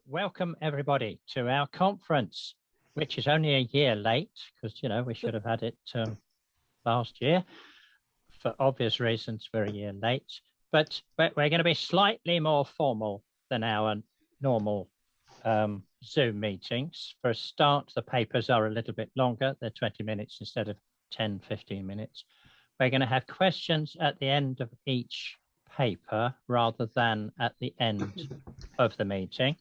Welcome everybody to our conference, which is only a year late because, we should have had it last year. For obvious reasons, we're a year late, but we're going to be slightly more formal than our normal Zoom meetings. For a start, the papers are a little bit longer. They're 20 minutes instead of 10, 15 minutes. We're going to have questions at the end of each paper rather than at the end of the meeting.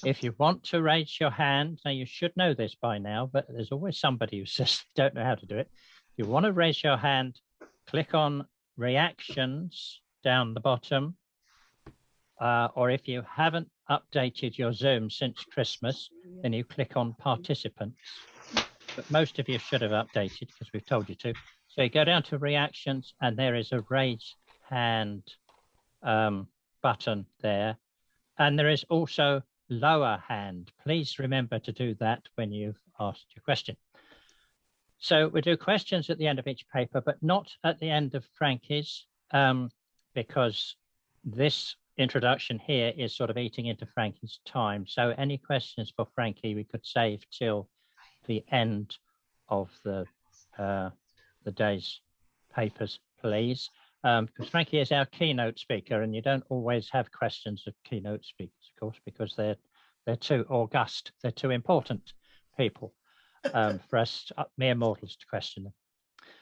If you want to raise your hand, now you should know this by now, but there's always somebody who says they don't know how to do it. If you want to raise your hand, click on reactions down the bottom, or if you haven't updated your Zoom since Christmas, then you click on participants. But most of you should have updated because we've told you to. So you go down to reactions and there is a raise hand button there. And there is also lower hand. Please remember to do that when you've asked your question. So we do questions at the end of each paper, but not at the end of Frankie's, because this introduction here is sort of eating into Frankie's time. So any questions for Frankie we could save till the end of the day's papers, please. Because Frankie is our keynote speaker, and you don't always have questions of keynote speakers, of course, because they're too august, they're too important people for us mere mortals to question them.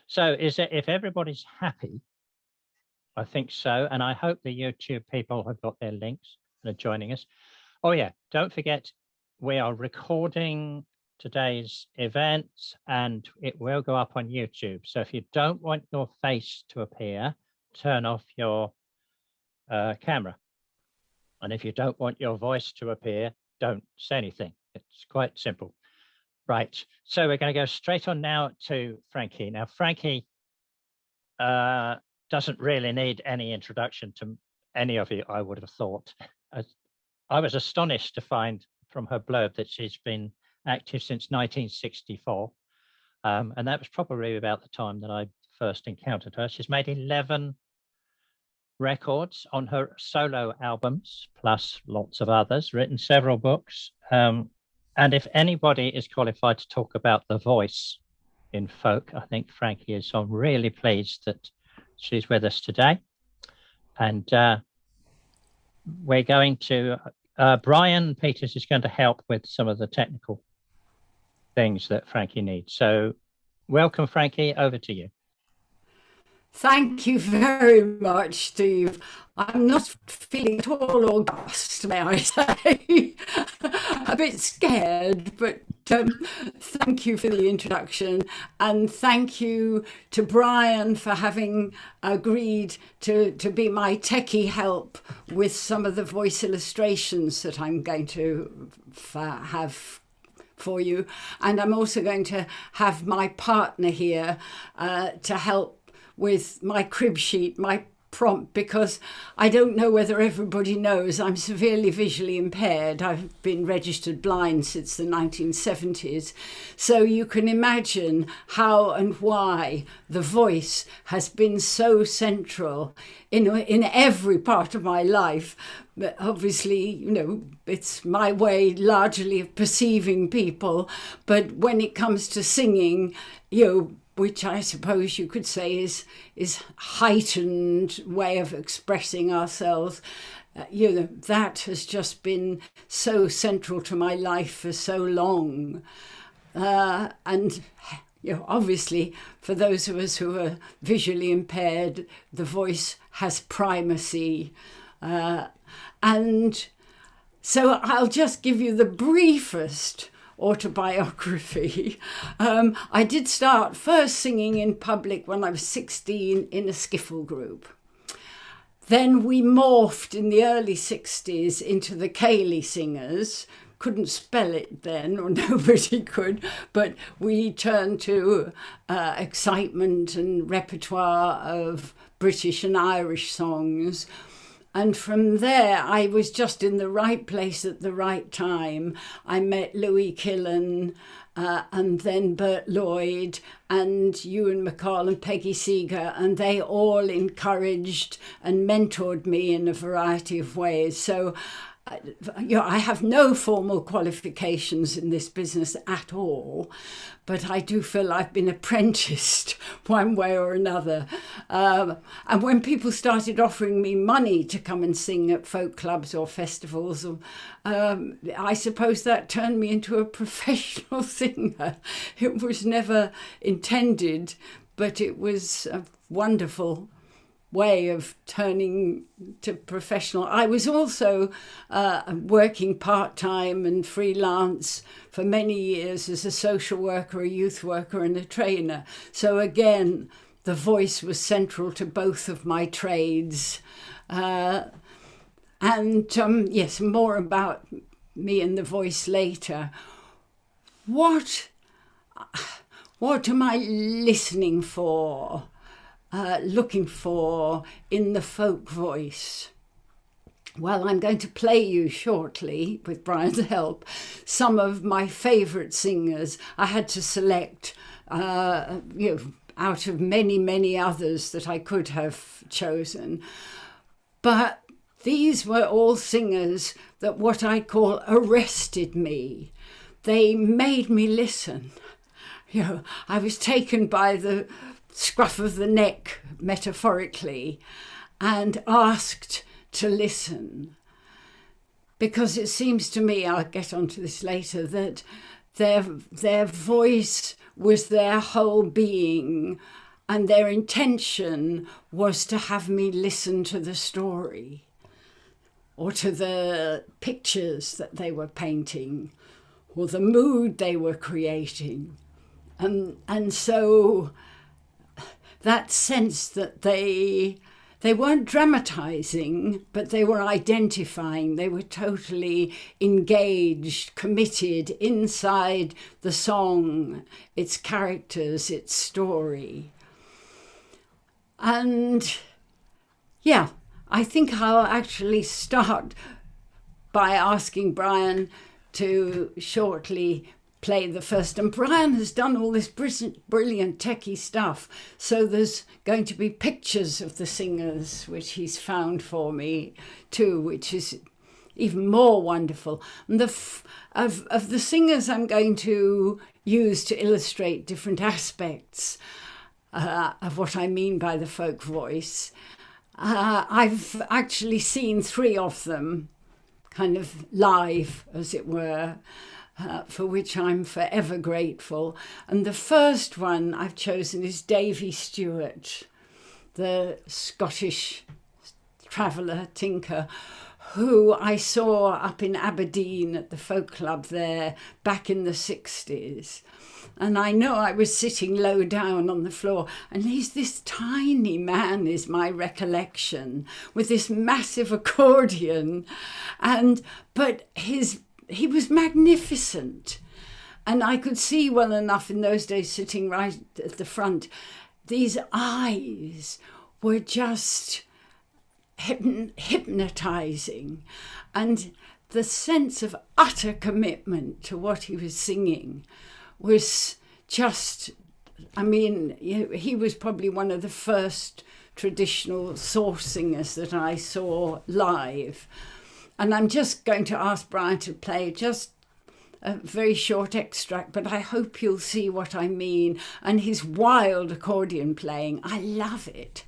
So if everybody's happy, I think so, and I hope the YouTube people have got their links and are joining us. Oh yeah, don't forget, we are recording today's event and it will go up on YouTube. So if you don't want your face to appear, turn off your camera. And if you don't want your voice to appear, don't say anything. It's quite simple. Right, so we're going to go straight on now to Frankie. Now, Frankie doesn't really need any introduction to any of you, I would have thought. I was astonished to find from her blurb that she's been active since 1964. And that was probably about the time that I first encountered her. She's made 11 records on her solo albums, plus lots of others, written several books. And if anybody is qualified to talk about the voice in folk, I think Frankie is. So I'm really pleased that she's with us today. And we're going to, Brian Peters is going to help with some of the technical things that Frankie needs. So welcome, Frankie, over to you. Thank you very much, Steve. I'm not feeling at all august, may I say. A bit scared, but thank you for the introduction. And thank you to Brian for having agreed to be my techie help with some of the voice illustrations that I'm going to have for you. And I'm also going to have my partner here to help with my crib sheet, my prompt, because I don't know whether everybody knows I'm severely visually impaired. I've been registered blind since the 1970s. So you can imagine how and why the voice has been so central in every part of my life. But obviously, it's my way largely of perceiving people. But when it comes to singing, which I suppose you could say is heightened way of expressing ourselves, that has just been so central to my life for so long. And obviously, for those of us who are visually impaired, the voice has primacy. And so I'll just give you the briefest autobiography. I did start first singing in public when I was 16 in a skiffle group. Then we morphed in the early 60s into the Cayley Singers. Couldn't spell it then, or nobody could, but we turned to excitement and repertoire of British and Irish songs. And from there, I was just in the right place at the right time. I met Louis Killen and then Bert Lloyd and Ewan McCall and Peggy Seeger, and they all encouraged and mentored me in a variety of ways. So I have no formal qualifications in this business at all, but I do feel I've been apprenticed one way or another. And when people started offering me money to come and sing at folk clubs or festivals, I suppose that turned me into a professional singer. It was never intended, but it was a wonderful way of turning to professional. I was also working part-time and freelance for many years as a social worker, a youth worker and a trainer. So again, the voice was central to both of my trades. Yes, more about me and the voice later. What am I listening for? Looking for in the folk voice? Well, I'm going to play you shortly, with Brian's help, some of my favourite singers. I had to select, out of many, many others that I could have chosen. But these were all singers that what I call arrested me. They made me listen. I was taken by the scruff of the neck, metaphorically, and asked to listen. Because it seems to me, I'll get onto this later, that their voice was their whole being, and their intention was to have me listen to the story or to the pictures that they were painting or the mood they were creating. And so that sense that they weren't dramatizing, but they were identifying. They were totally engaged, committed inside the song, its characters, its story. And yeah, I think I'll actually start by asking Brian to shortly play the first. And Brian has done all this brilliant techie stuff. So there's going to be pictures of the singers, which he's found for me too, which is even more wonderful. And of the singers I'm going to use to illustrate different aspects of what I mean by the folk voice, I've actually seen 3 of them kind of live, as it were, for which I'm forever grateful. And the first one I've chosen is Davy Stewart, the Scottish traveller, tinker, who I saw up in Aberdeen at the folk club there back in the 60s. And I know I was sitting low down on the floor, and he's this tiny man, is my recollection, with this massive accordion. But he was magnificent. And I could see well enough in those days, sitting right at the front, these eyes were just hypnotizing. And the sense of utter commitment to what he was singing was just, he was probably one of the first traditional source singers that I saw live. And I'm just going to ask Brian to play just a very short extract, but I hope you'll see what I mean. And his wild accordion playing, I love it.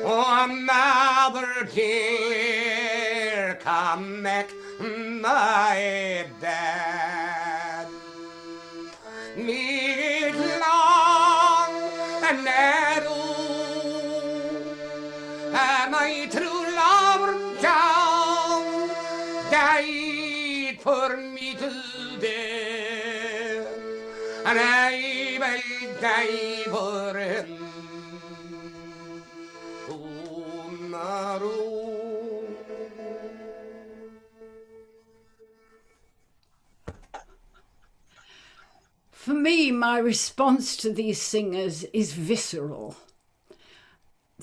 Another tear come make my dad. Need long and narrow, and my true love John died for me today, and I will die for him. For me, my response to these singers is visceral.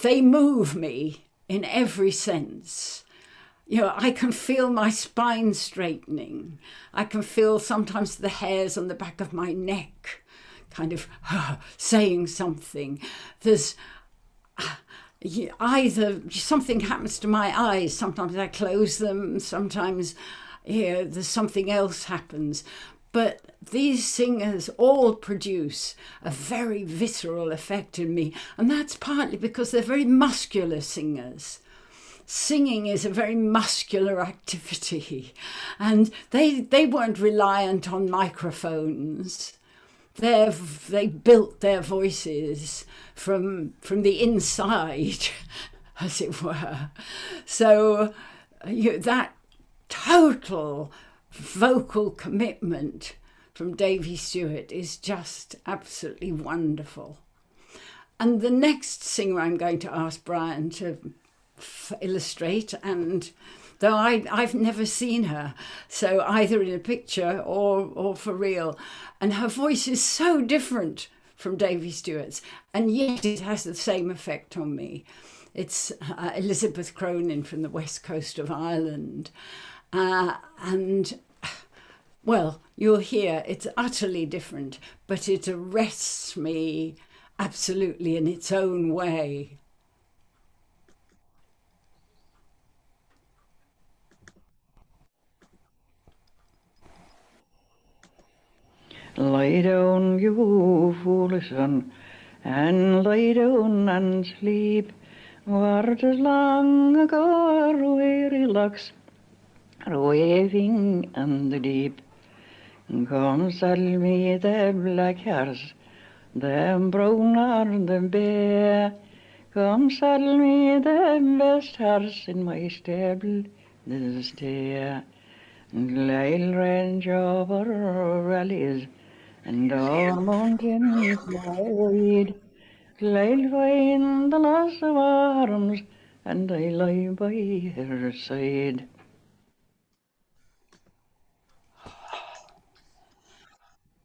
they move me in every sense. You know, I can feel my spine straightening. I can feel sometimes the hairs on the back of my neck kind of saying something. There's either something happens to my eyes, sometimes I close them, sometimes there's something else happens. But these singers all produce a very visceral effect in me, and that's partly because they're very muscular singers. Singing is a very muscular activity, and they weren't reliant on microphones. They built their voices from the inside, as it were. So that total vocal commitment from Davy Stewart is just absolutely wonderful. And the next singer I'm going to ask Brian to illustrate, and though I've never seen her, so either in a picture or for real, and her voice is so different from Davy Stewart's, and yet it has the same effect on me. It's Elizabeth Cronin from the west coast of Ireland. And, well, you'll hear it's utterly different, but it arrests me absolutely in its own way. Lie down, you foolish son, and lie down and sleep. Where 'tis long ago our weary locks are waving in the deep. Come saddle me the black horse, the brown or the bay. Come saddle me the best horse in my stable this day. And I'll range over valleys and o'er mountains wide. I'll find the lass of arms, and I lie by her side.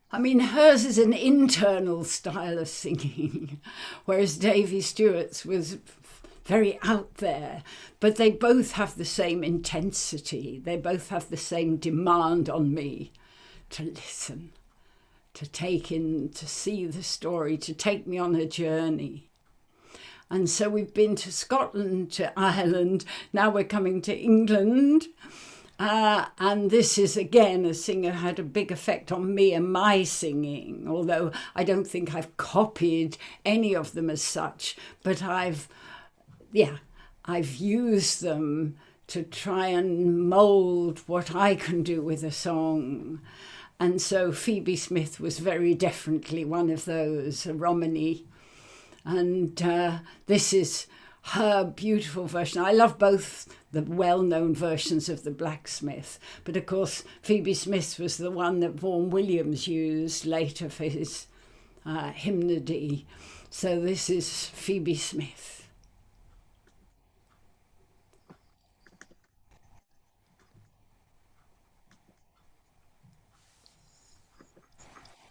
I mean, hers is an internal style of singing, whereas Davy Stewart's was very out there. But they both have the same intensity. They both have the same demand on me to listen, to take in, to see the story, to take me on a journey. And so we've been to Scotland, to Ireland, now we're coming to England. And this is, again, a singer who had a big effect on me and my singing, although I don't think I've copied any of them as such, but I've used them to try and mould what I can do with a song. And so Phoebe Smith was very definitely one of those, a Romany. And this is her beautiful version. I love both the well-known versions of The Blacksmith, but of course Phoebe Smith was the one that Vaughan Williams used later for his hymnody. So this is Phoebe Smith.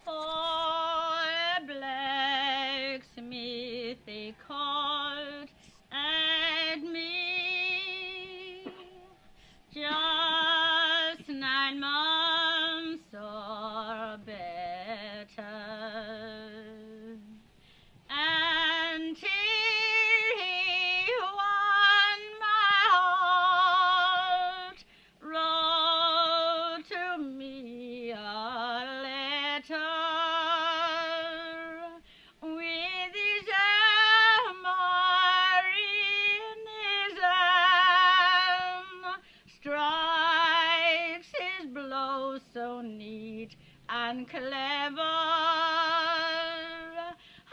Oh, blacksmith, they called at me just 9 months or better, until he won my heart, wrote to me a letter with his hammer in his hand, strikes his blow so neat and clever,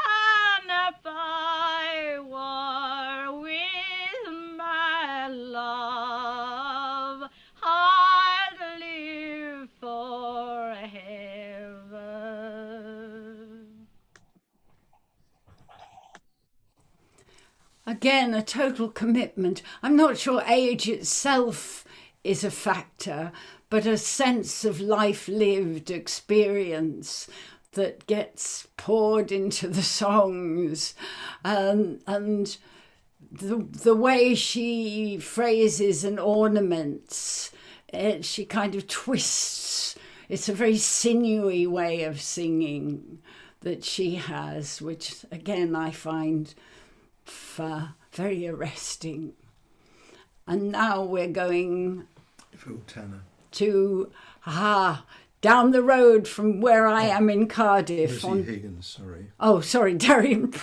and if I were with my love, I'd live forever. Again, a total commitment. I'm not sure age itself is a factor, but a sense of life lived, experience that gets poured into the songs. And the way she phrases and ornaments, she kind of twists. It's a very sinewy way of singing that she has, which again I find very arresting. And now we're going to down the road from where I am in Cardiff. Lizzie Higgins, sorry. Oh, sorry, Darian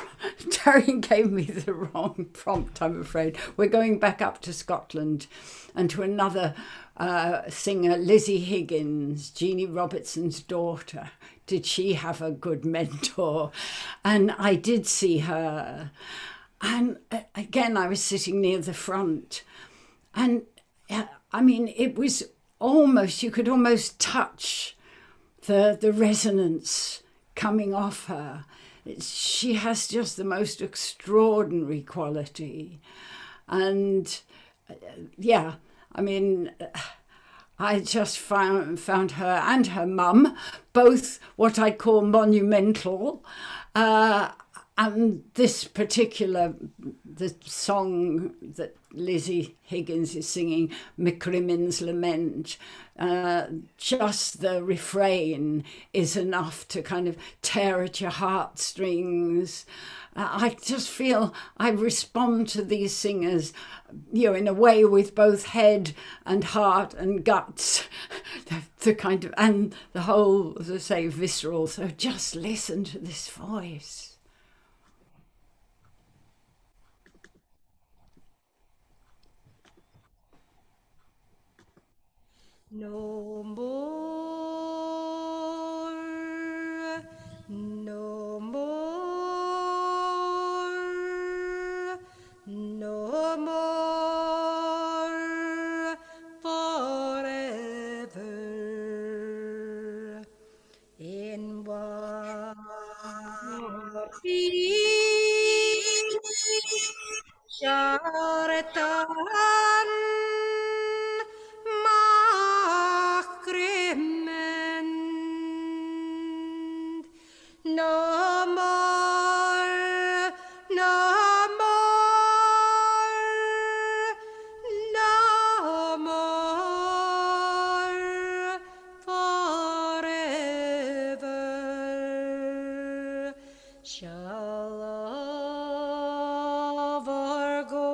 gave me the wrong prompt, I'm afraid. We're going back up to Scotland and to another singer, Lizzie Higgins, Jeannie Robertson's daughter. Did she have a good mentor? And I did see her. And again, I was sitting near the front. And I mean, it was almost, you could almost touch the resonance coming off her. She has just the most extraordinary quality. And yeah, I mean, I just found her and her mum both what I call monumental. And this particular, the song that Lizzie Higgins is singing, McCrimmon's Lament, just the refrain is enough to kind of tear at your heartstrings. I just feel I respond to these singers, you know, in a way with both head and heart and guts, the kind of, and the whole, as I say, visceral. So just listen to this voice. No more, no more, no more forever. In what we shall return. No more, no more, no more forever shall our go.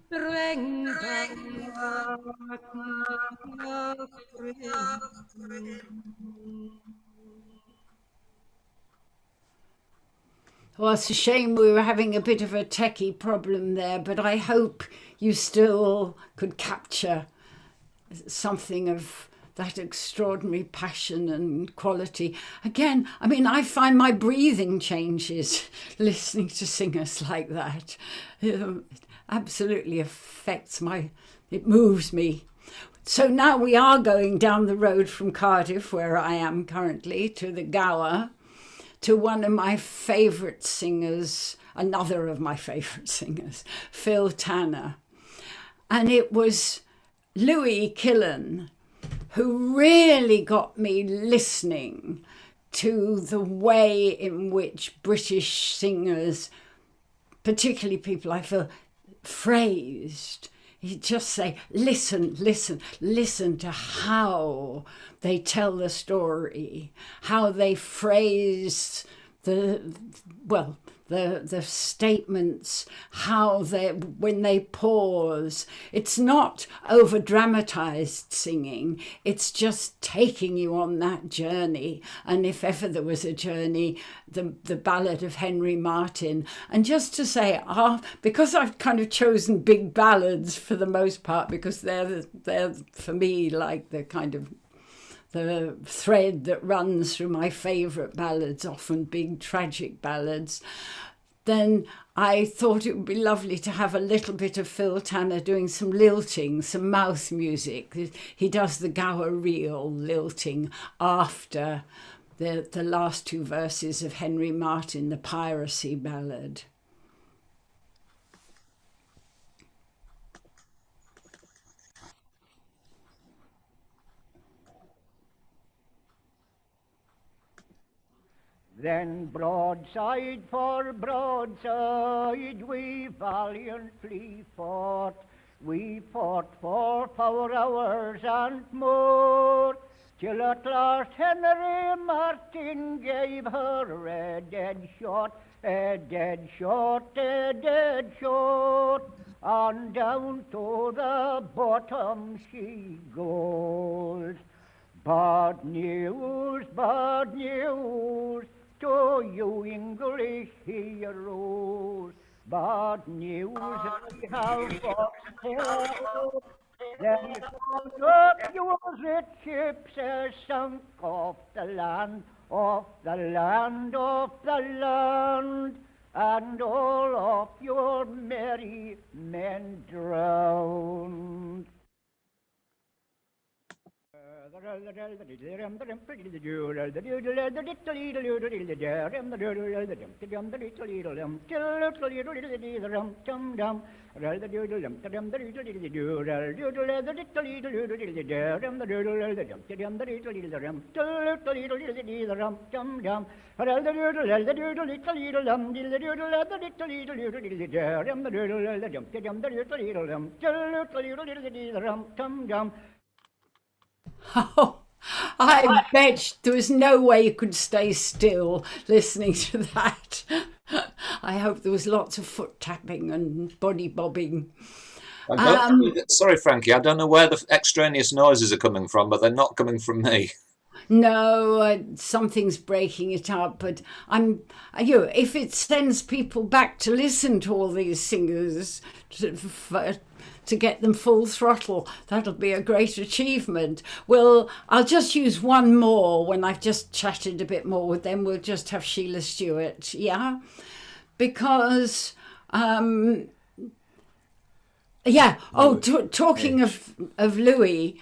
Bring back my friend. Well, it's a shame we were having a bit of a techie problem there, but I hope you still could capture something of that extraordinary passion and quality. Again, I mean, I find my breathing changes listening to singers like that. It absolutely affects it moves me. So now we are going down the road from Cardiff, where I am currently, to the Gower, to one of my favourite singers, another of my favourite singers, Phil Tanner. And it was Louis Killen who really got me listening to the way in which British singers, particularly people I feel, phrased. He'd just say, listen, listen, listen to how they tell the story, how they phrase the statements, how when they pause. It's not over dramatized singing, it's just taking you on that journey. And if ever there was a journey, the ballad of Henry Martyn. And just to say, because I've kind of chosen big ballads for the most part, because they're for me like the kind of the thread that runs through my favourite ballads, often big tragic ballads, then I thought it would be lovely to have a little bit of Phil Tanner doing some lilting, some mouth music. He does the Gower reel lilting after the last two verses of Henry Martyn, the piracy ballad. Then broadside for broadside we valiantly fought. We fought for 4 hours and more, till at last Henry Martin gave her a dead shot, a dead shot, a dead shot, and down to the bottom she goes. Bad news to you English heroes. Bad news we have fought for. Then up your red ships sunk off the land, off the land, off the land, and all of your merry men drowned. Oh, I bet there was no way you could stay still listening to that. I hope there was lots of foot tapping and body bobbing. Sorry, Frankie, I don't know where the extraneous noises are coming from, but they're not coming from me. No, something's breaking it up, but if it sends people back to listen to all these singers to get them full throttle, that'll be a great achievement. Well, I'll just use one more when I've just chatted a bit more with them. We'll just have Sheila Stewart, yeah? Because, talking of Louis,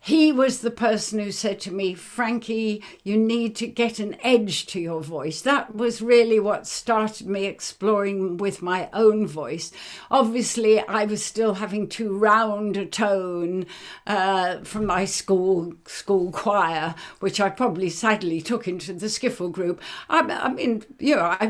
he was the person who said to me, Frankie, you need to get an edge to your voice. That was really what started me exploring with my own voice. Obviously, I was still having too round a tone from my school choir, which I probably sadly took into the skiffle group. I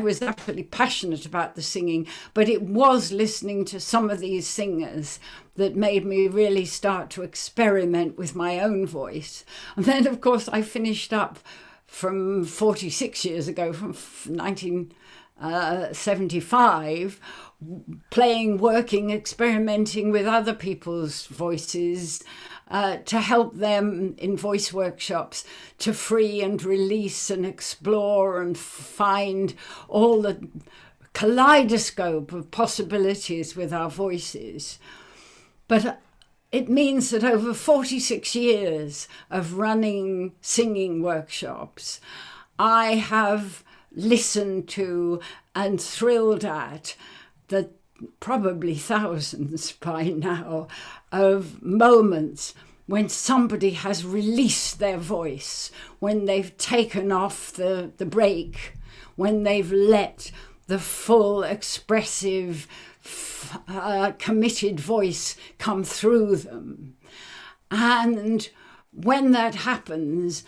was absolutely passionate about the singing, but it was listening to some of these singers that made me really start to experiment with my own voice. And then, of course, I finished up from 46 years ago, from 1975, working, experimenting with other people's voices to help them in voice workshops to free and release and explore and find all the kaleidoscope of possibilities with our voices. But it means that over 46 years of running singing workshops, I have listened to and thrilled at the probably thousands by now of moments when somebody has released their voice, when they've taken off the brake, when they've let the full expressive committed voice come through them. And when that happens,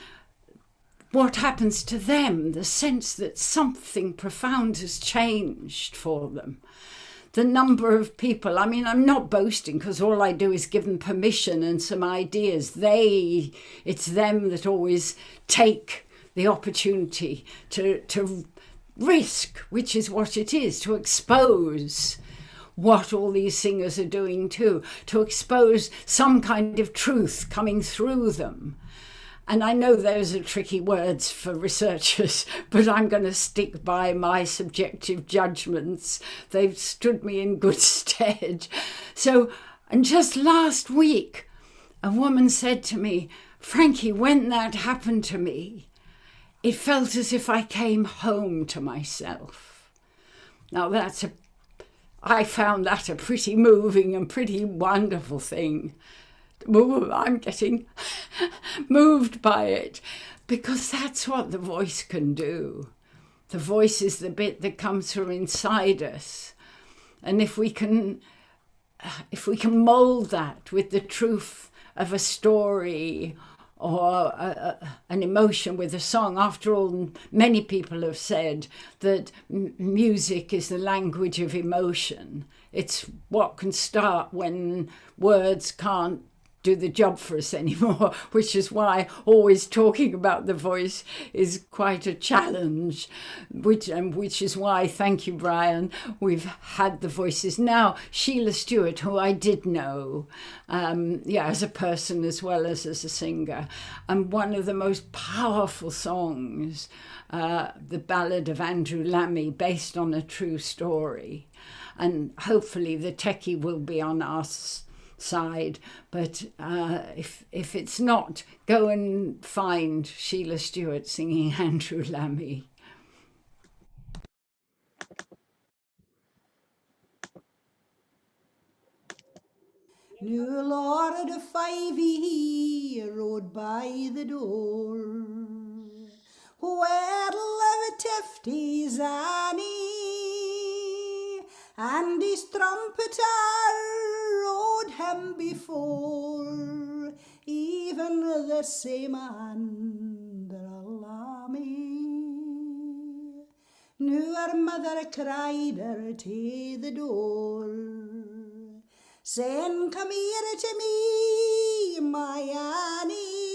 what happens to them? The sense that something profound has changed for them. The number of people, I'm not boasting because all I do is give them permission and some ideas. It's them that always take the opportunity to risk, which is what it is, to expose what all these singers are doing too, to expose some kind of truth coming through them. And I know those are tricky words for researchers, but I'm going to stick by my subjective judgments. They've stood me in good stead. And just last week, a woman said to me, Frankie, when that happened to me, it felt as if I came home to myself. Now I found that a pretty moving and pretty wonderful thing. I'm getting moved by it because that's what the voice can do. The voice is the bit that comes from inside us. And if we can mold that with the truth of a story or an emotion with a song. After all, many people have said that music is the language of emotion. It's what can start when words can't do the job for us anymore, which is why always talking about the voice is quite a challenge, which is why, thank you, Brian, we've had the voices. Now, Sheila Stewart, who I did know, as a person as well as a singer, and one of the most powerful songs, the Ballad of Andrew Lammy, based on a true story. And hopefully the techie will be on us side, but if it's not, go and find Sheila Stewart singing Andrew Lammy. New Lord of Fivey rode by the door, where lived Tifty's Annie, and his trumpeter rode him before, even the same Andrew Lammy. New her mother cried her to the door, saying, come here to me, my Annie.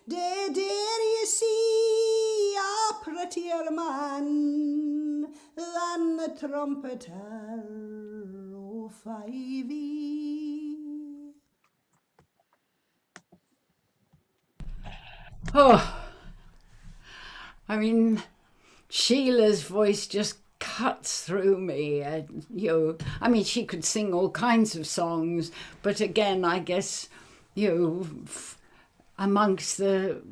Dare you see a prettier man than the trumpeter of Fivey? Oh, I mean, Sheila's voice just cuts through me. I mean, she could sing all kinds of songs, but again, I guess, amongst the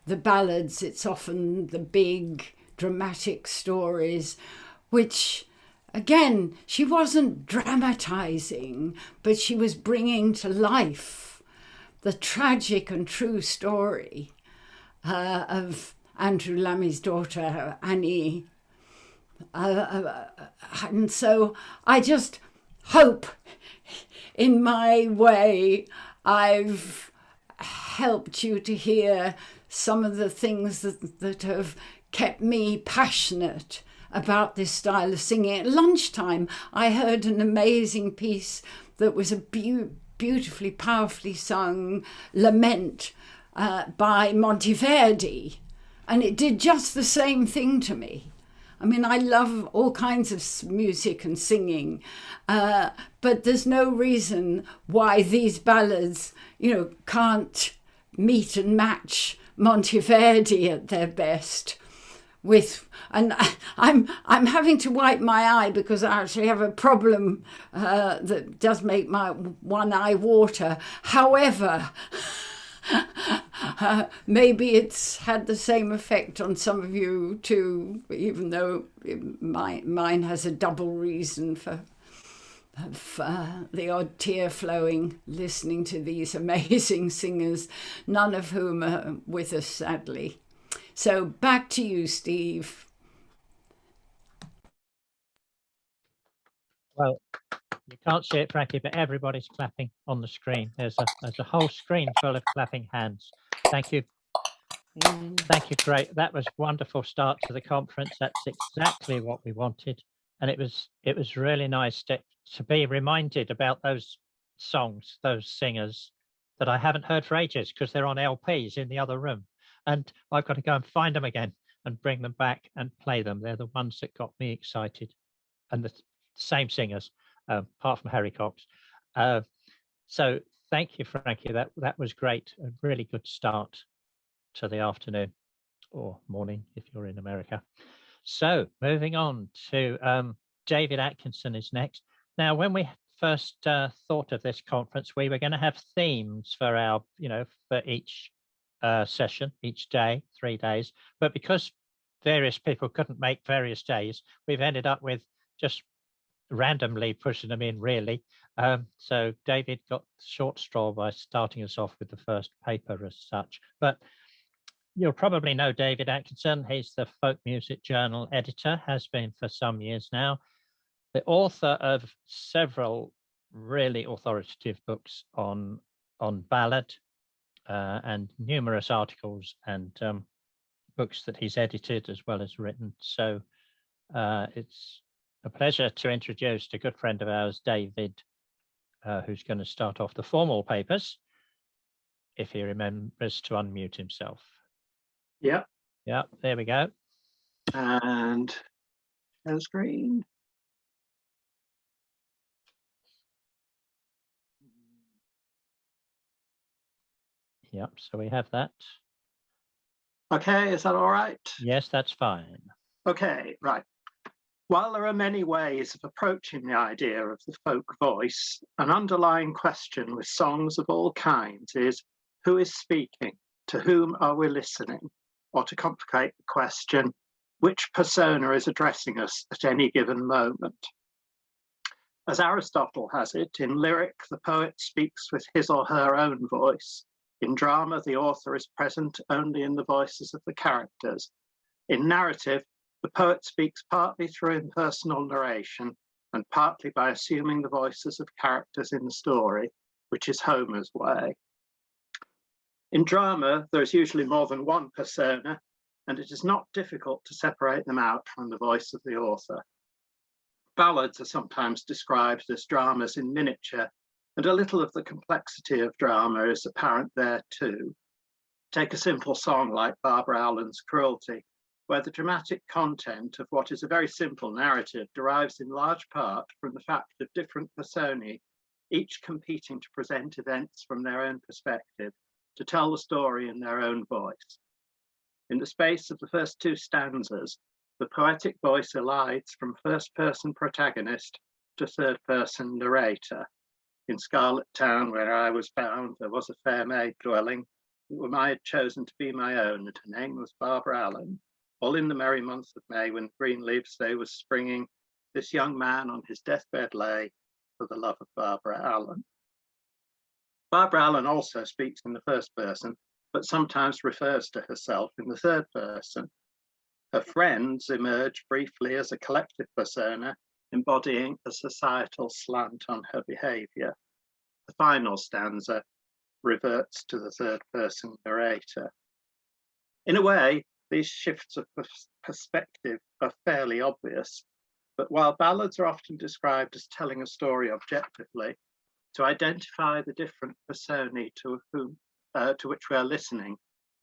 ballads, it's often the big dramatic stories, which, again, she wasn't dramatizing, but she was bringing to life the tragic and true story of Andrew Lammy's daughter, Annie. And so I just hope in my way I've helped you to hear some of the things that have kept me passionate about this style of singing. At lunchtime, I heard an amazing piece that was a beautifully, powerfully sung lament by Monteverdi, and it did just the same thing to me. I mean, I love all kinds of music and singing, but there's no reason why these ballads, can't meet and match Monteverdi at their best. And I'm having to wipe my eye because I actually have a problem that does make my one eye water. However, maybe it's had the same effect on some of you too, even though mine has a double reason for the odd tear flowing listening to these amazing singers, none of whom are with us, sadly. So back to you, Steve. Well, you can't see it, Frankie, but everybody's clapping on the screen. There's a whole screen full of clapping hands. Thank you. Thank you, great. That was a wonderful start to the conference. That's exactly what we wanted. And it was really nice to be reminded about those songs, those singers that I haven't heard for ages because they're on LPs in the other room. And I've got to go and find them again and bring them back and play them. They're the ones that got me excited. And the same singers, apart from Harry Cox. So thank you, Frankie. That was great. A really good start to the afternoon or morning if you're in America. So moving on to David Atkinson is next. Now, when we first thought of this conference, we were going to have themes for our, for each session, each day, 3 days. But because various people couldn't make various days, we've ended up with just randomly pushing them in, really. So David got short straw by starting us off with the first paper as such. But you'll probably know David Atkinson. He's the Folk Music Journal editor, has been for some years now. The author of several really authoritative books on ballad, and numerous articles and books that he's edited as well as written. So it's a pleasure to introduce a good friend of ours, David, who's going to start off the formal papers, if he remembers to unmute himself. Yep. Yep, there we go. And share screen. Yep, so we have that. Okay, is that all right? Yes, that's fine. Okay, right. While there are many ways of approaching the idea of the folk voice, an underlying question with songs of all kinds is, who is speaking? To whom are we listening? Or to complicate the question, which persona is addressing us at any given moment? As Aristotle has it, in lyric, the poet speaks with his or her own voice. In drama, the author is present only in the voices of the characters. In narrative, the poet speaks partly through impersonal narration and partly by assuming the voices of characters in the story, which is Homer's way. In drama, there is usually more than one persona, and it is not difficult to separate them out from the voice of the author. Ballads are sometimes described as dramas in miniature, and a little of the complexity of drama is apparent there too. Take a simple song like Barbara Allen's Cruelty, where the dramatic content of what is a very simple narrative derives in large part from the fact of different personae, each competing to present events from their own perspective, to tell the story in their own voice. In the space of the first two stanzas, the poetic voice elides from first-person protagonist to third-person narrator. In Scarlet Town, where I was bound, there was a fair maid dwelling, whom I had chosen to be my own, and her name was Barbara Allen. All in the merry month of May, when green leaves they was springing, this young man on his deathbed lay for the love of Barbara Allen. Barbara Allen also speaks in the first person, but sometimes refers to herself in the third person. Her friends emerge briefly as a collective persona, embodying a societal slant on her behaviour. The final stanza reverts to the third person narrator. In a way, these shifts of perspective are fairly obvious, but while ballads are often described as telling a story objectively, to identify the different personae to which we are listening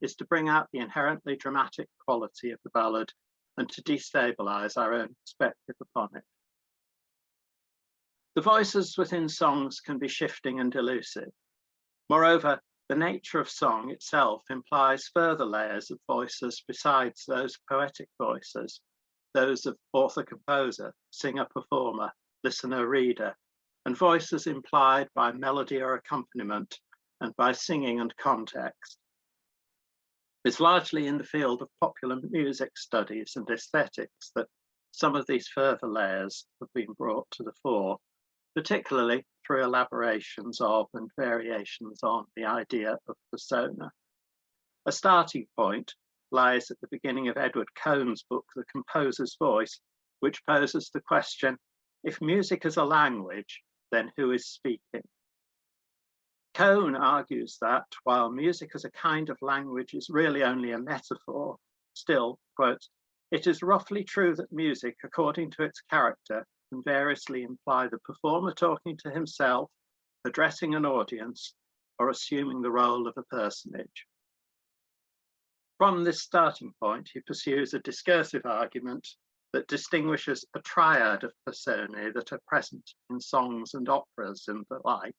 is to bring out the inherently dramatic quality of the ballad and to destabilize our own perspective upon it. The voices within songs can be shifting and elusive. Moreover, the nature of song itself implies further layers of voices besides those poetic voices, those of author-composer, singer-performer, listener-reader, and voices implied by melody or accompaniment and by singing and context. It's largely in the field of popular music studies and aesthetics that some of these further layers have been brought to the fore, particularly through elaborations of and variations on the idea of persona. A starting point lies at the beginning of Edward Cohn's book, The Composer's Voice, which poses the question, if music is a language, then who is speaking? Cohn argues that while music as a kind of language is really only a metaphor, still, quote, it is roughly true that music, according to its character, can variously imply the performer talking to himself, addressing an audience, or assuming the role of a personage. From this starting point, he pursues a discursive argument that distinguishes a triad of personae that are present in songs and operas and the like.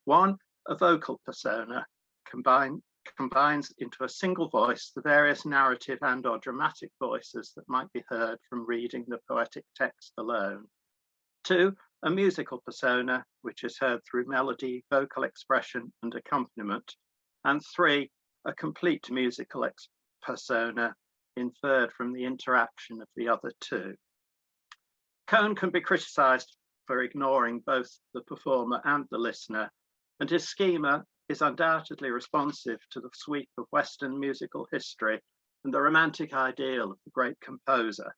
One, a vocal persona, combines into a single voice the various narrative and or dramatic voices that might be heard from reading the poetic text alone. Two, a musical persona, which is heard through melody, vocal expression, and accompaniment. And three, a complete musical persona inferred from the interaction of the other two. Cohn can be criticized for ignoring both the performer and the listener, and his schema is undoubtedly responsive to the sweep of Western musical history and the romantic ideal of the great composer.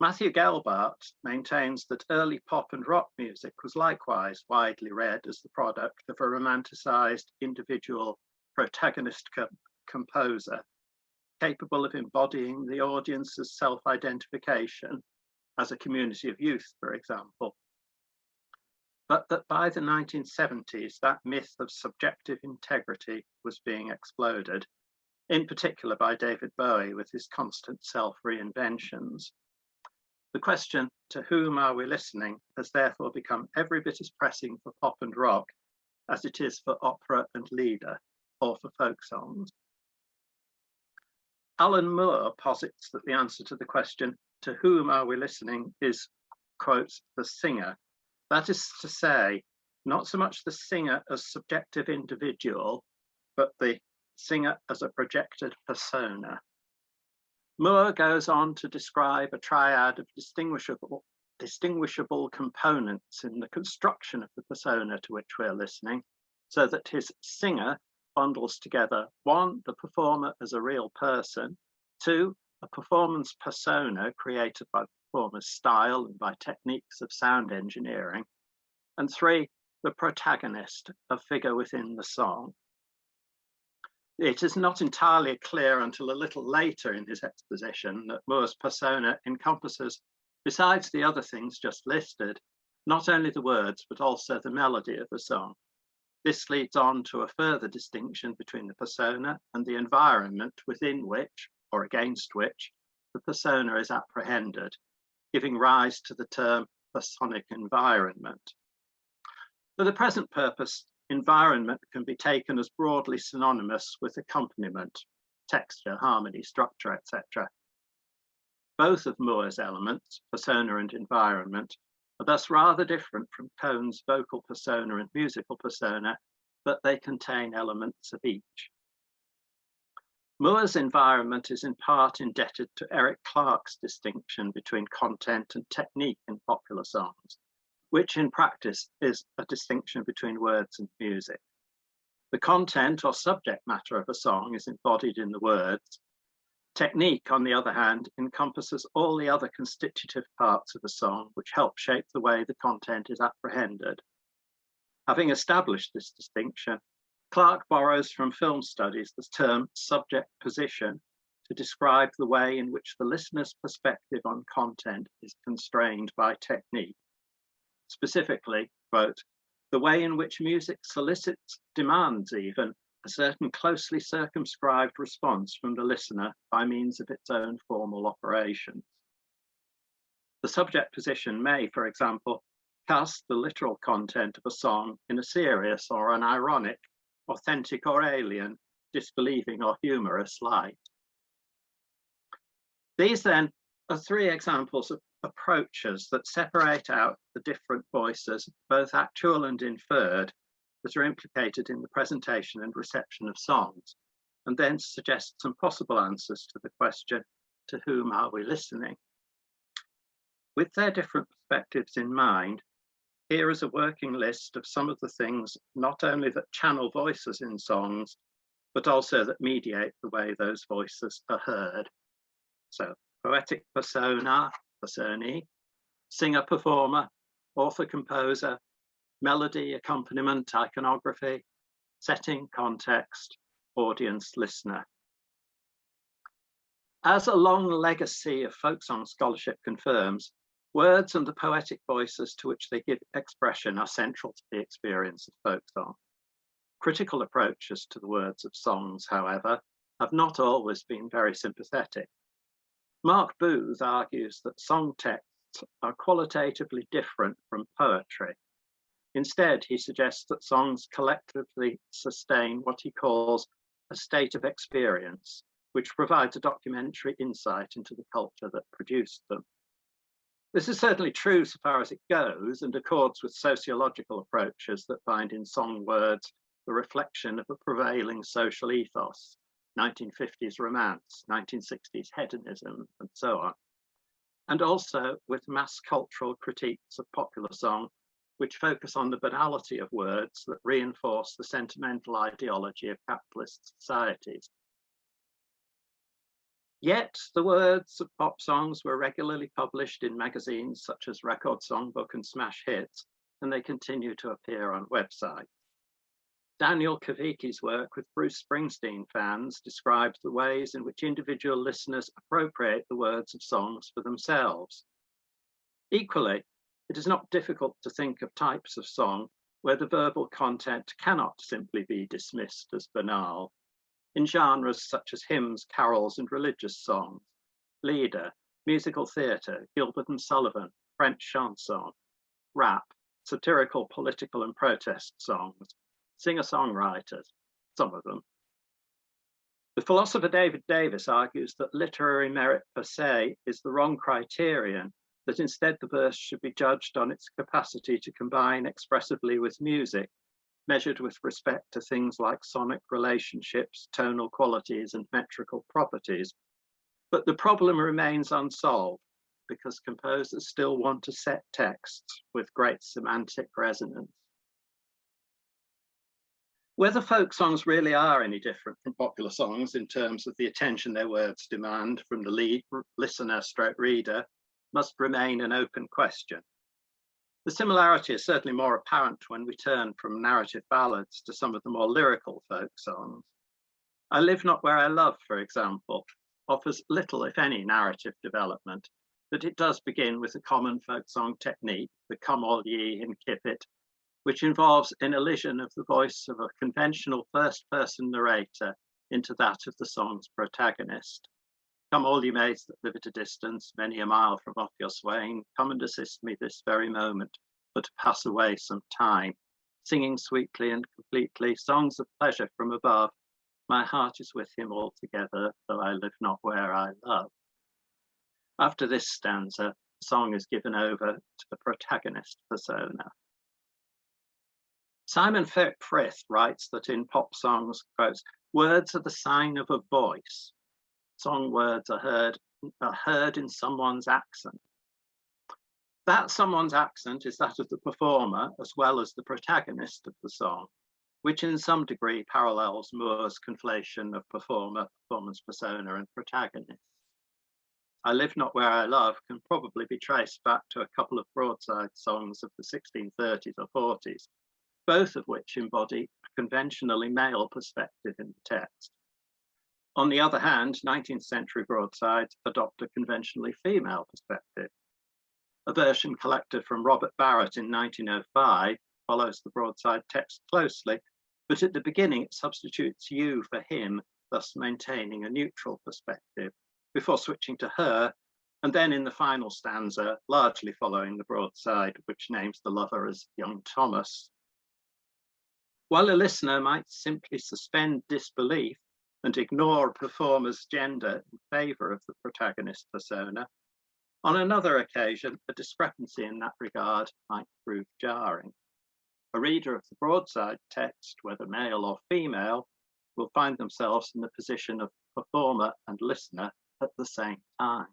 Matthew Gelbart maintains that early pop and rock music was likewise widely read as the product of a romanticized individual protagonist composer, capable of embodying the audience's self-identification as a community of youth, for example. But that by the 1970s, that myth of subjective integrity was being exploded, in particular by David Bowie with his constant self-reinventions. The question, to whom are we listening, has therefore become every bit as pressing for pop and rock as it is for opera and lieder, or for folk songs. Alan Moore posits that the answer to the question, to whom are we listening, is, quote, the singer. That is to say, not so much the singer as subjective individual, but the singer as a projected persona. Moore goes on to describe a triad of distinguishable components in the construction of the persona to which we're listening, so that his singer bundles together, 1, the performer as a real person, 2, a performance persona created by the performer's style and by techniques of sound engineering, and 3, the protagonist, a figure within the song. It is not entirely clear until a little later in his exposition that Moore's persona encompasses, besides the other things just listed, not only the words, but also the melody of the song. This leads on to a further distinction between the persona and the environment within which, or against which, the persona is apprehended, giving rise to the term personic environment. For the present purpose, environment can be taken as broadly synonymous with accompaniment, texture, harmony, structure, etc. Both of Moore's elements, persona and environment, are thus rather different from Cohn's vocal persona and musical persona, but they contain elements of each. Moore's environment is in part indebted to Eric Clark's distinction between content and technique in popular songs, which in practice is a distinction between words and music. The content or subject matter of a song is embodied in the words. Technique, on the other hand, encompasses all the other constitutive parts of a song which help shape the way the content is apprehended. Having established this distinction, Clark borrows from film studies the term subject position to describe the way in which the listener's perspective on content is constrained by technique. Specifically, quote, the way in which music solicits, demands even, a certain closely circumscribed response from the listener by means of its own formal operations. The subject position may, for example, cast the literal content of a song in a serious or an ironic, authentic or alien, disbelieving or humorous light. These then are 3 examples of approaches that separate out the different voices, both actual and inferred, that are implicated in the presentation and reception of songs, and then suggest some possible answers to the question, to whom are we listening? With their different perspectives in mind, here is a working list of some of the things not only that channel voices in songs, but also that mediate the way those voices are heard. So, poetic persona, personae, singer-performer, author-composer, melody, accompaniment, iconography, setting, context, audience, listener. As a long legacy of folk song scholarship confirms, words and the poetic voices to which they give expression are central to the experience of folk song. Critical approaches to the words of songs, however, have not always been very sympathetic. Mark Booth argues that song texts are qualitatively different from poetry. Instead, he suggests that songs collectively sustain what he calls a state of experience, which provides a documentary insight into the culture that produced them. This is certainly true so far as it goes and accords with sociological approaches that find in song words the reflection of a prevailing social ethos, 1950s romance, 1960s hedonism, and so on, and also with mass cultural critiques of popular song, which focus on the banality of words that reinforce the sentimental ideology of capitalist societies. Yet the words of pop songs were regularly published in magazines such as Record Songbook and Smash Hits, and they continue to appear on websites. Daniel Kavicki's work with Bruce Springsteen fans describes the ways in which individual listeners appropriate the words of songs for themselves. Equally, it is not difficult to think of types of song where the verbal content cannot simply be dismissed as banal. In genres such as hymns, carols, and religious songs, lieder, musical theatre, Gilbert and Sullivan, French chanson, rap, satirical, political, and protest songs, singer-songwriters, some of them. The philosopher David Davis argues that literary merit per se is the wrong criterion, that instead the verse should be judged on its capacity to combine expressively with music, measured with respect to things like sonic relationships, tonal qualities, and metrical properties. But the problem remains unsolved because composers still want to set texts with great semantic resonance. Whether folk songs really are any different from popular songs in terms of the attention their words demand from the listener/reader must remain an open question. The similarity is certainly more apparent when we turn from narrative ballads to some of the more lyrical folk songs. I Live Not Where I Love, for example, offers little, if any, narrative development, but it does begin with a common folk song technique, the Come All Ye and Kip It, which involves an elision of the voice of a conventional first-person narrator into that of the song's protagonist. Come all ye maids that live at a distance, many a mile from off your swain, come and assist me this very moment, but to pass away some time, singing sweetly and completely songs of pleasure from above. My heart is with him altogether, though I live not where I love. After this stanza, the song is given over to the protagonist persona. Simon Frith writes that in pop songs, quotes, words are the sign of a voice. Song words are heard in someone's accent. That someone's accent is that of the performer as well as the protagonist of the song, which in some degree parallels Moore's conflation of performer, performance persona, and protagonist. I Live Not Where I Love can probably be traced back to a couple of broadside songs of the 1630s or 40s, both of which embody a conventionally male perspective in the text. On the other hand, 19th century broadsides adopt a conventionally female perspective. A version collected from Robert Barrett in 1905 follows the broadside text closely, but at the beginning it substitutes you for him, thus maintaining a neutral perspective, before switching to her, and then in the final stanza, largely following the broadside, which names the lover as young Thomas. While a listener might simply suspend disbelief and ignore a performer's gender in favour of the protagonist persona, on another occasion, a discrepancy in that regard might prove jarring. A reader of the broadside text, whether male or female, will find themselves in the position of performer and listener at the same time.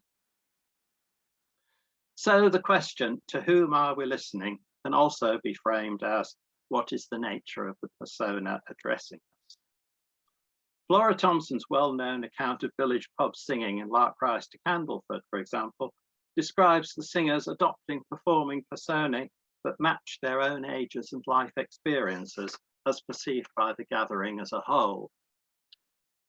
So the question, to whom are we listening, can also be framed as, what is the nature of the persona addressing us? Flora Thompson's well-known account of village pub singing in Lark Rise to Candleford, for example, describes the singers adopting performing personae that match their own ages and life experiences as perceived by the gathering as a whole.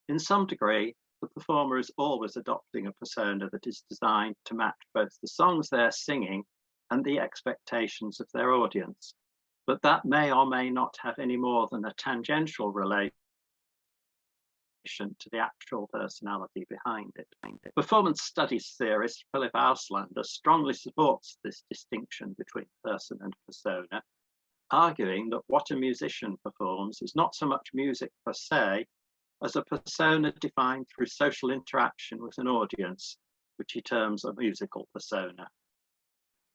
In some degree, the performer is always adopting a persona that is designed to match both the songs they're singing and the expectations of their audience, but that may or may not have any more than a tangential relation to the actual personality behind it. Performance studies theorist Philip Auslander strongly supports this distinction between person and persona, arguing that what a musician performs is not so much music per se, as a persona defined through social interaction with an audience, which he terms a musical persona.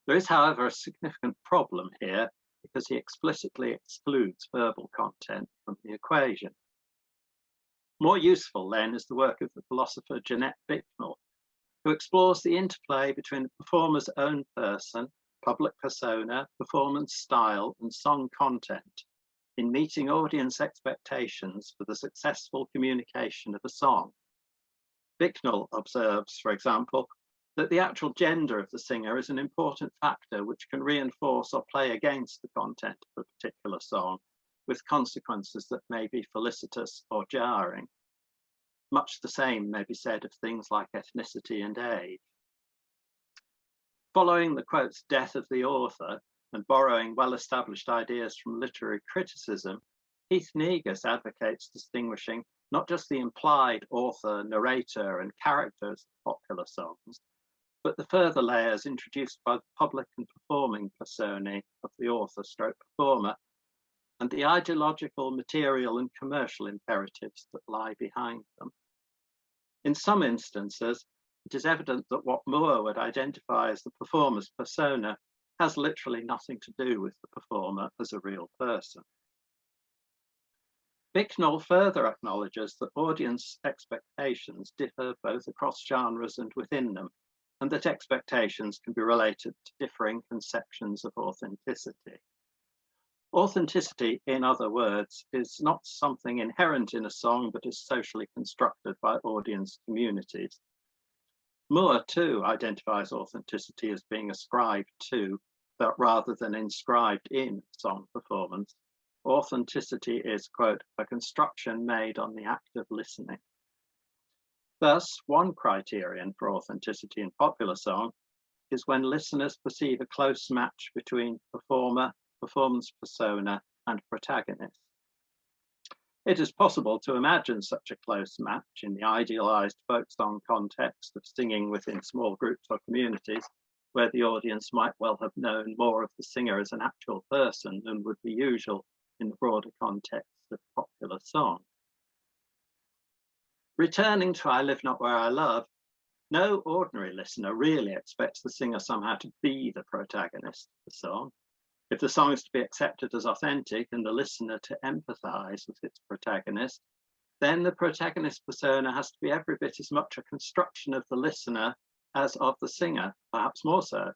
There is, however, a significant problem here because he explicitly excludes verbal content from the equation. More useful, then, is the work of the philosopher Jeanette Bicknell, who explores the interplay between the performer's own person, public persona, performance style, and song content in meeting audience expectations for the successful communication of a song. Bicknell observes, for example, that the actual gender of the singer is an important factor which can reinforce or play against the content of a particular song, with consequences that may be felicitous or jarring. Much the same may be said of things like ethnicity and age. Following the quote's death of the author and borrowing well-established ideas from literary criticism, Heath Negus advocates distinguishing not just the implied author, narrator, and characters of popular songs, but the further layers introduced by the public and performing personae of the author stroke performer, and the ideological, material, and commercial imperatives that lie behind them. In some instances, it is evident that what Moore would identify as the performer's persona has literally nothing to do with the performer as a real person. Bicknell further acknowledges that audience expectations differ both across genres and within them, and that expectations can be related to differing conceptions of authenticity. Authenticity, in other words, is not something inherent in a song, but is socially constructed by audience communities. Moore, too, identifies authenticity as being ascribed to, but rather than inscribed in, song performance. Authenticity is, quote, a construction made on the act of listening. Thus, one criterion for authenticity in popular song is when listeners perceive a close match between performer, performance persona, and protagonist. It is possible to imagine such a close match in the idealized folk song context of singing within small groups or communities, where the audience might well have known more of the singer as an actual person than would be usual in the broader context of popular song. Returning to I Live Not Where I Love, no ordinary listener really expects the singer somehow to be the protagonist of the song. If the song is to be accepted as authentic and the listener to empathize with its protagonist, then the protagonist persona has to be every bit as much a construction of the listener as of the singer, perhaps more so.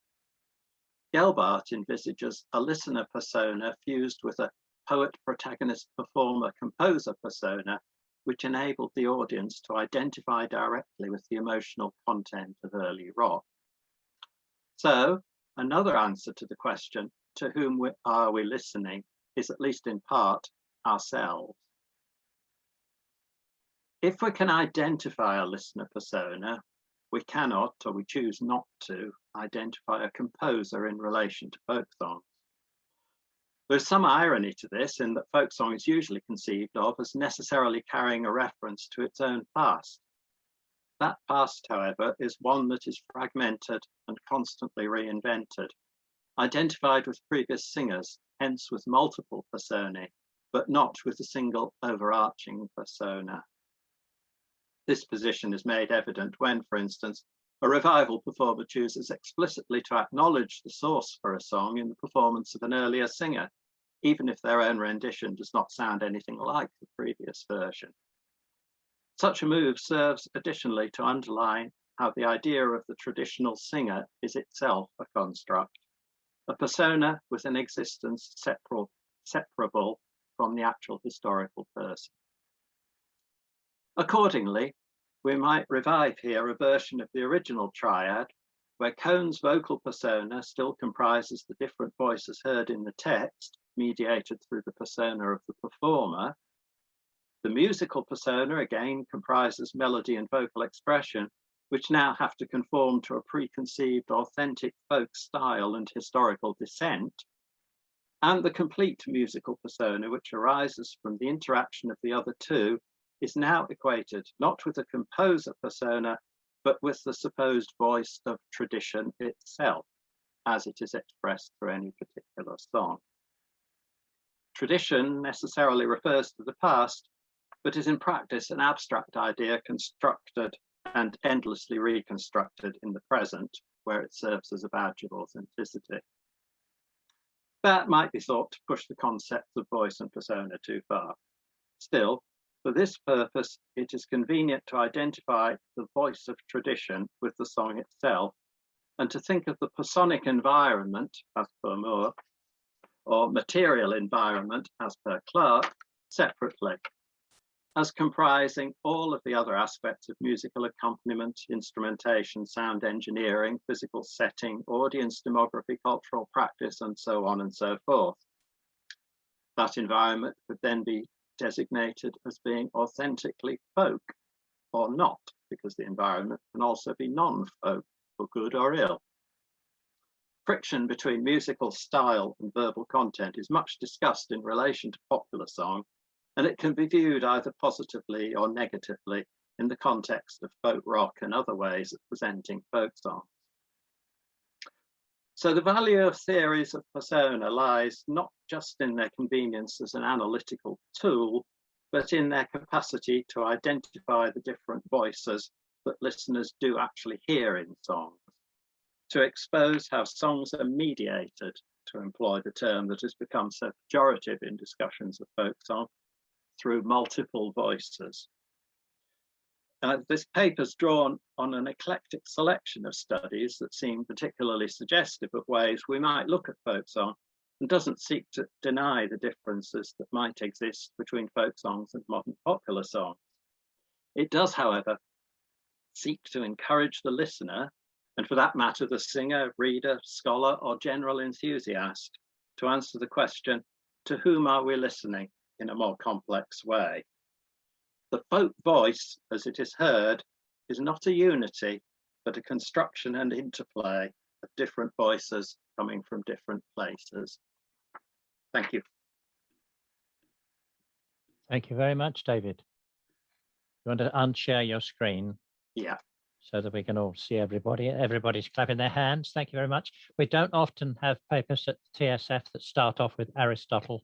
Gelbart envisages a listener persona fused with a poet, protagonist, performer, composer persona, which enabled the audience to identify directly with the emotional content of early rock. So, another answer to the question, to whom are we listening, is at least in part ourselves. If we can identify a listener persona, we cannot, or we choose not to, identify a composer in relation to folk songs. There's some irony to this in that folk song is usually conceived of as necessarily carrying a reference to its own past. That past, however, is one that is fragmented and constantly reinvented, identified with previous singers, hence with multiple personae, but not with a single overarching persona. This position is made evident when, for instance, a revival performer chooses explicitly to acknowledge the source for a song in the performance of an earlier singer, even if their own rendition does not sound anything like the previous version. Such a move serves additionally to underline how the idea of the traditional singer is itself a construct, a persona with an existence separable from the actual historical person. Accordingly, we might revive here a version of the original triad, where Cohn's vocal persona still comprises the different voices heard in the text, mediated through the persona of the performer. The musical persona again comprises melody and vocal expression, which now have to conform to a preconceived authentic folk style and historical descent. And the complete musical persona, which arises from the interaction of the other two, is now equated not with a composer persona, but with the supposed voice of tradition itself, as it is expressed through any particular song. Tradition necessarily refers to the past, but is in practice an abstract idea constructed and endlessly reconstructed in the present, where it serves as a badge of authenticity. That might be thought to push the concept of voice and persona too far. Still, for this purpose, it is convenient to identify the voice of tradition with the song itself, and to think of the personic environment, as per Moore, or material environment, as per Clark, separately. as comprising all of the other aspects of musical accompaniment, instrumentation, sound engineering, physical setting, audience demography, cultural practice, and so on and so forth. That environment could then be designated as being authentically folk or not, because the environment can also be non-folk, for good or ill. Friction between musical style and verbal content is much discussed in relation to popular song, and it can be viewed either positively or negatively in the context of folk rock and other ways of presenting folk songs. So the value of theories of persona lies not just in their convenience as an analytical tool, but in their capacity to identify the different voices that listeners do actually hear in songs, to expose how songs are mediated, to employ the term that has become so pejorative in discussions of folk song, through multiple voices. This paper's drawn on an eclectic selection of studies that seem particularly suggestive of ways we might look at folk song, and doesn't seek to deny the differences that might exist between folk songs and modern popular songs. It does, however, seek to encourage the listener, and for that matter, the singer, reader, scholar, or general enthusiast, to answer the question, to whom are we listening, in a more complex way. The folk voice, as it is heard, is not a unity, but a construction and interplay of different voices coming from different places. Thank you. Thank you very much, David. You want to unshare your screen? Yeah. So that we can all see everybody. Everybody's clapping their hands. Thank you very much. We don't often have papers at TSF that start off with Aristotle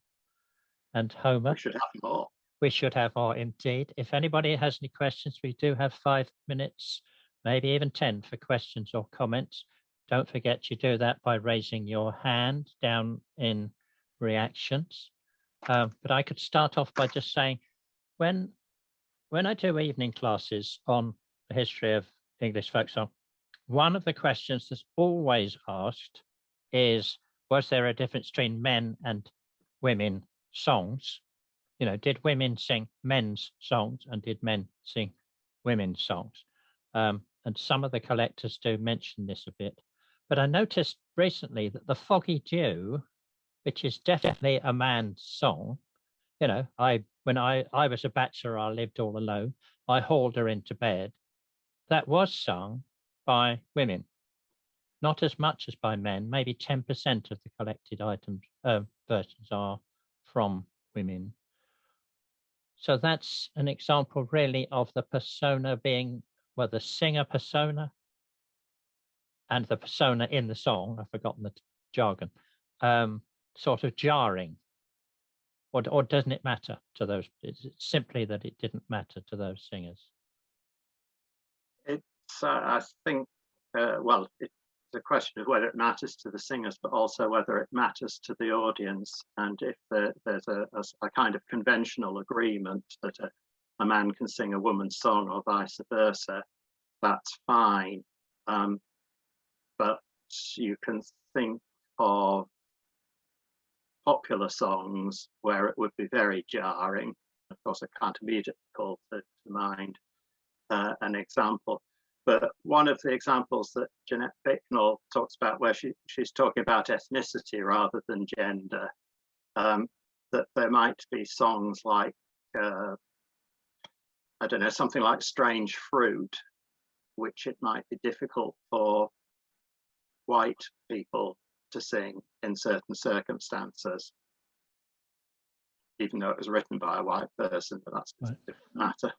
and Homer. We should have more. We should have more indeed. If anybody has any questions, we do have 5 minutes, maybe even 10 for questions or comments. Don't forget you do that by raising your hand down in reactions. But I could start off by just saying, when I do evening classes on the history of English folk song, one of the questions that's always asked is, was there a difference between men and women songs? You know, did women sing men's songs and did men sing women's songs? And some of the collectors do mention this a bit. But I noticed recently that the Foggy Dew, which is definitely a man's song, you know, when I was a bachelor, I lived all alone, I hauled her into bed. That was sung by women, not as much as by men. Maybe 10% of the collected items versions are from women. So that's an example really of the persona being, well, the singer persona and the persona in the song, I've forgotten the jargon, sort of jarring. Or doesn't it matter to those? It's simply that it didn't matter to those singers. It's, I think, well, it's a question of whether it matters to the singers, but also whether it matters to the audience. And if there's a kind of conventional agreement that a man can sing a woman's song or vice versa, that's fine. But you can think of popular songs where it would be very jarring. Of course, I can't immediately call to mind an example, but one of the examples that Jeanette Bicknell talks about, where she's talking about ethnicity rather than gender, that there might be songs like, I don't know, something like Strange Fruit, which it might be difficult for white people to sing in certain circumstances, even though it was written by a white person, but that's a different matter.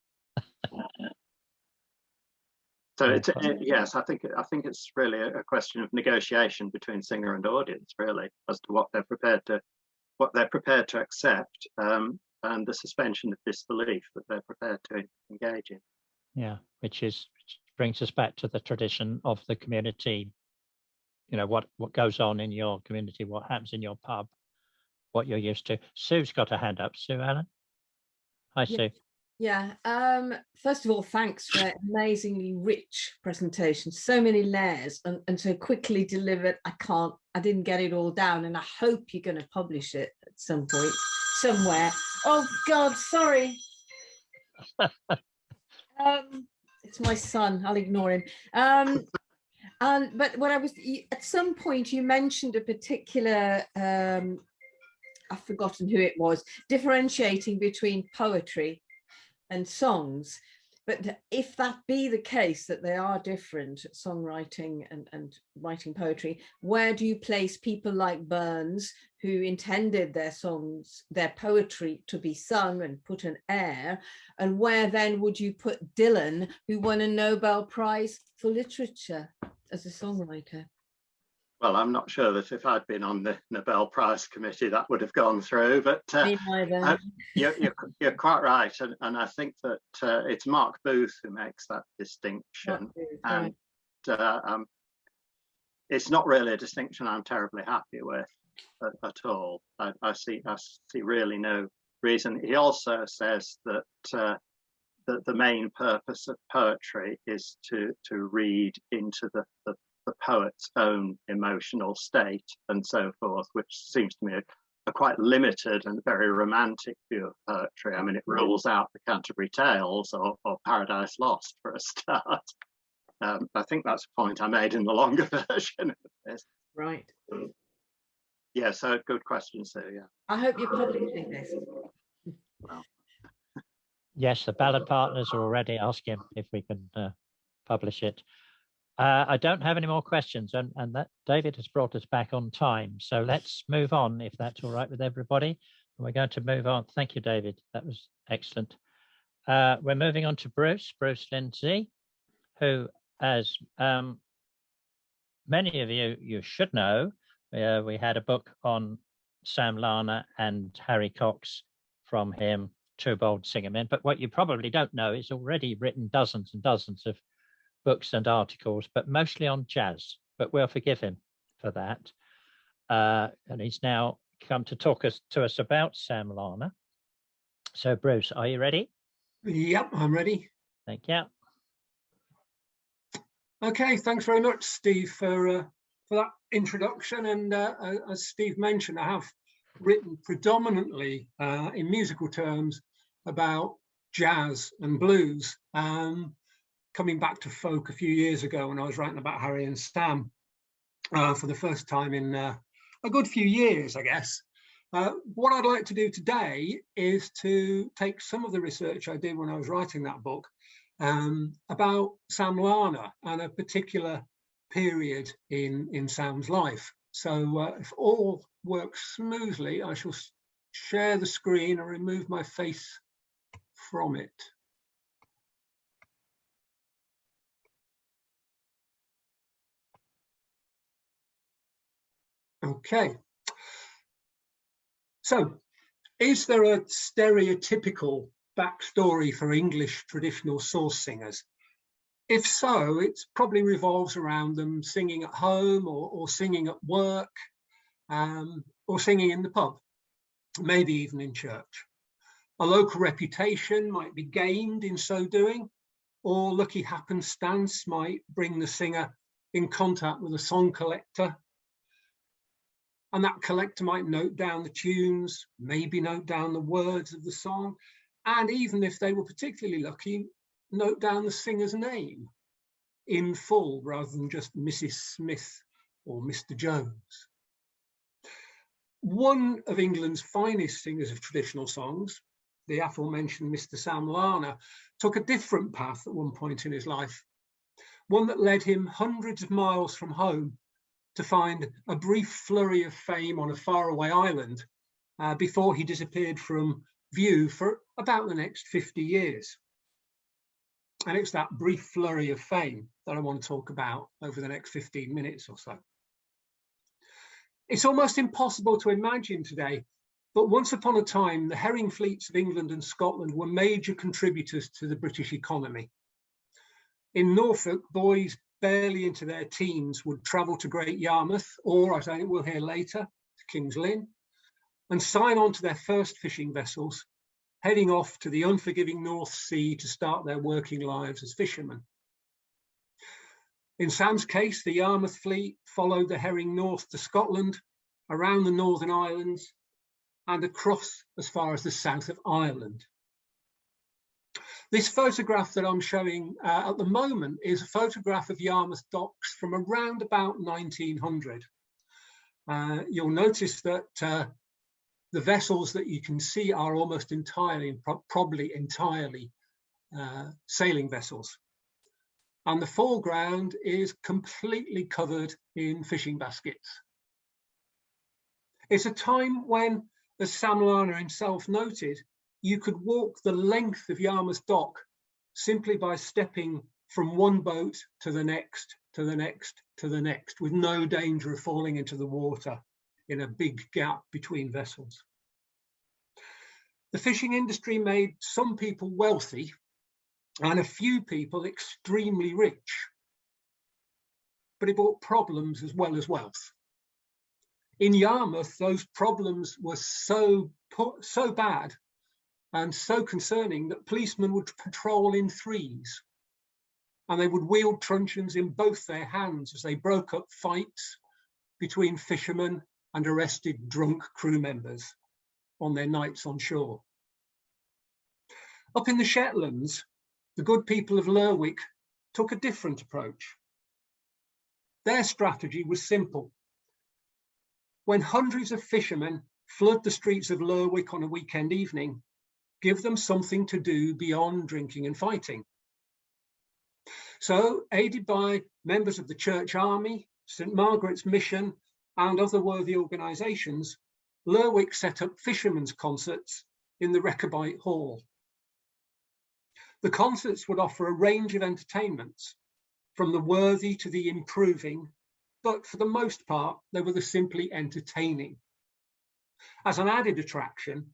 So yes, I think it's really a question of negotiation between singer and audience, really, as to what they're prepared to accept, and the suspension of disbelief that they're prepared to engage in. Yeah, which brings us back to the tradition of the community. You know, what goes on in your community, what happens in your pub, what you're used to. Sue's got a hand up. Sue Allen. Hi, Sue. Yeah. First of all, thanks for an amazingly rich presentation. So many layers and so quickly delivered. I didn't get it all down, and I hope you're going to publish it at some point, somewhere. Oh God, sorry. It's my son. I'll ignore him. But what at some point you mentioned a particular, I've forgotten who it was, differentiating between poetry and songs. But if that be the case, that they are different, songwriting and writing poetry, where do you place people like Burns, who intended their songs, their poetry to be sung and put an air? And where then would you put Dylan, who won a Nobel Prize for Literature as a songwriter? Well, I'm not sure that if I'd been on the Nobel Prize committee that would have gone through, but Me neither. you're quite right, and I think that it's Mark Booth who makes that distinction, and it's not really a distinction I'm terribly happy with at all. I see really no reason. He also says that that the main purpose of poetry is to read into the poet's own emotional state and so forth, which seems to me a quite limited and very romantic view of poetry. I mean, it rules out the Canterbury Tales or Paradise Lost for a start. I think that's a point I made in the longer version of this. Right. Yeah, so good question, Sue. Yeah. I hope you're publishing this. Well. Yes, the ballad partners are already asking if we can publish it. I don't have any more questions, and that David has brought us back on time. So let's move on, if that's all right with everybody. And we're going to move on. Thank you, David. That was excellent. We're moving on to Bruce Lindsay, who, as many of you should know, we had a book on Sam Larner and Harry Cox from him, Two Bold Singer Men. But what you probably don't know is already written dozens and dozens of books and articles, but mostly on jazz, but we'll forgive him for that. And he's now come to talk to us about Sam Larner. So Bruce, are you ready? Yep, I'm ready. Thank you. Okay, thanks very much, Steve, for that introduction. And as Steve mentioned, I have written predominantly in musical terms about jazz and blues. Coming back to folk a few years ago when I was writing about Harry and Sam for the first time in a good few years, I guess. What I'd like to do today is to take some of the research I did when I was writing that book about Sam Larner and a particular period in Sam's life. So if all works smoothly, I shall share the screen and remove my face from it. Okay, so is there a stereotypical backstory for English traditional source singers? If so, it probably revolves around them singing at home or singing at work or singing in the pub, maybe even in church. A local reputation might be gained in so doing, or lucky happenstance might bring the singer in contact with a song collector. And that collector might note down the tunes, maybe note down the words of the song, and even if they were particularly lucky, note down the singer's name in full rather than just Mrs. Smith or Mr. Jones. One of England's finest singers of traditional songs, the aforementioned Mr. Sam Larner, took a different path at one point in his life, one that led him hundreds of miles from home to find a brief flurry of fame on a faraway island before he disappeared from view for about the next 50 years. And it's that brief flurry of fame that I want to talk about over the next 15 minutes or so. It's almost impossible to imagine today, but once upon a time, the herring fleets of England and Scotland were major contributors to the British economy. In Norfolk, boys barely into their teens would travel to Great Yarmouth, or as I think we'll hear later, to King's Lynn, and sign on to their first fishing vessels, heading off to the unforgiving North Sea to start their working lives as fishermen. In Sam's case, the Yarmouth fleet followed the herring north to Scotland, around the Northern Islands, and across as far as the south of Ireland. This photograph that I'm showing at the moment is a photograph of Yarmouth docks from around about 1900. You'll notice that the vessels that you can see are almost entirely, probably entirely sailing vessels. And the foreground is completely covered in fishing baskets. It's a time when, as Sam Larner himself noted, you could walk the length of Yarmouth Dock simply by stepping from one boat to the next, to the next, to the next, with no danger of falling into the water in a big gap between vessels. The fishing industry made some people wealthy and a few people extremely rich, but it brought problems as well as wealth. In Yarmouth, those problems were so bad and so concerning that policemen would patrol in threes, and they would wield truncheons in both their hands as they broke up fights between fishermen and arrested drunk crew members on their nights on shore. Up in the Shetlands, the good people of Lerwick took a different approach. Their strategy was simple. When hundreds of fishermen flood the streets of Lerwick on a weekend evening, give them something to do beyond drinking and fighting. So, aided by members of the Church Army, St Margaret's Mission, and other worthy organisations, Lerwick set up fishermen's concerts in the Rechabite Hall. The concerts would offer a range of entertainments, from the worthy to the improving, but for the most part, they were the simply entertaining. As an added attraction,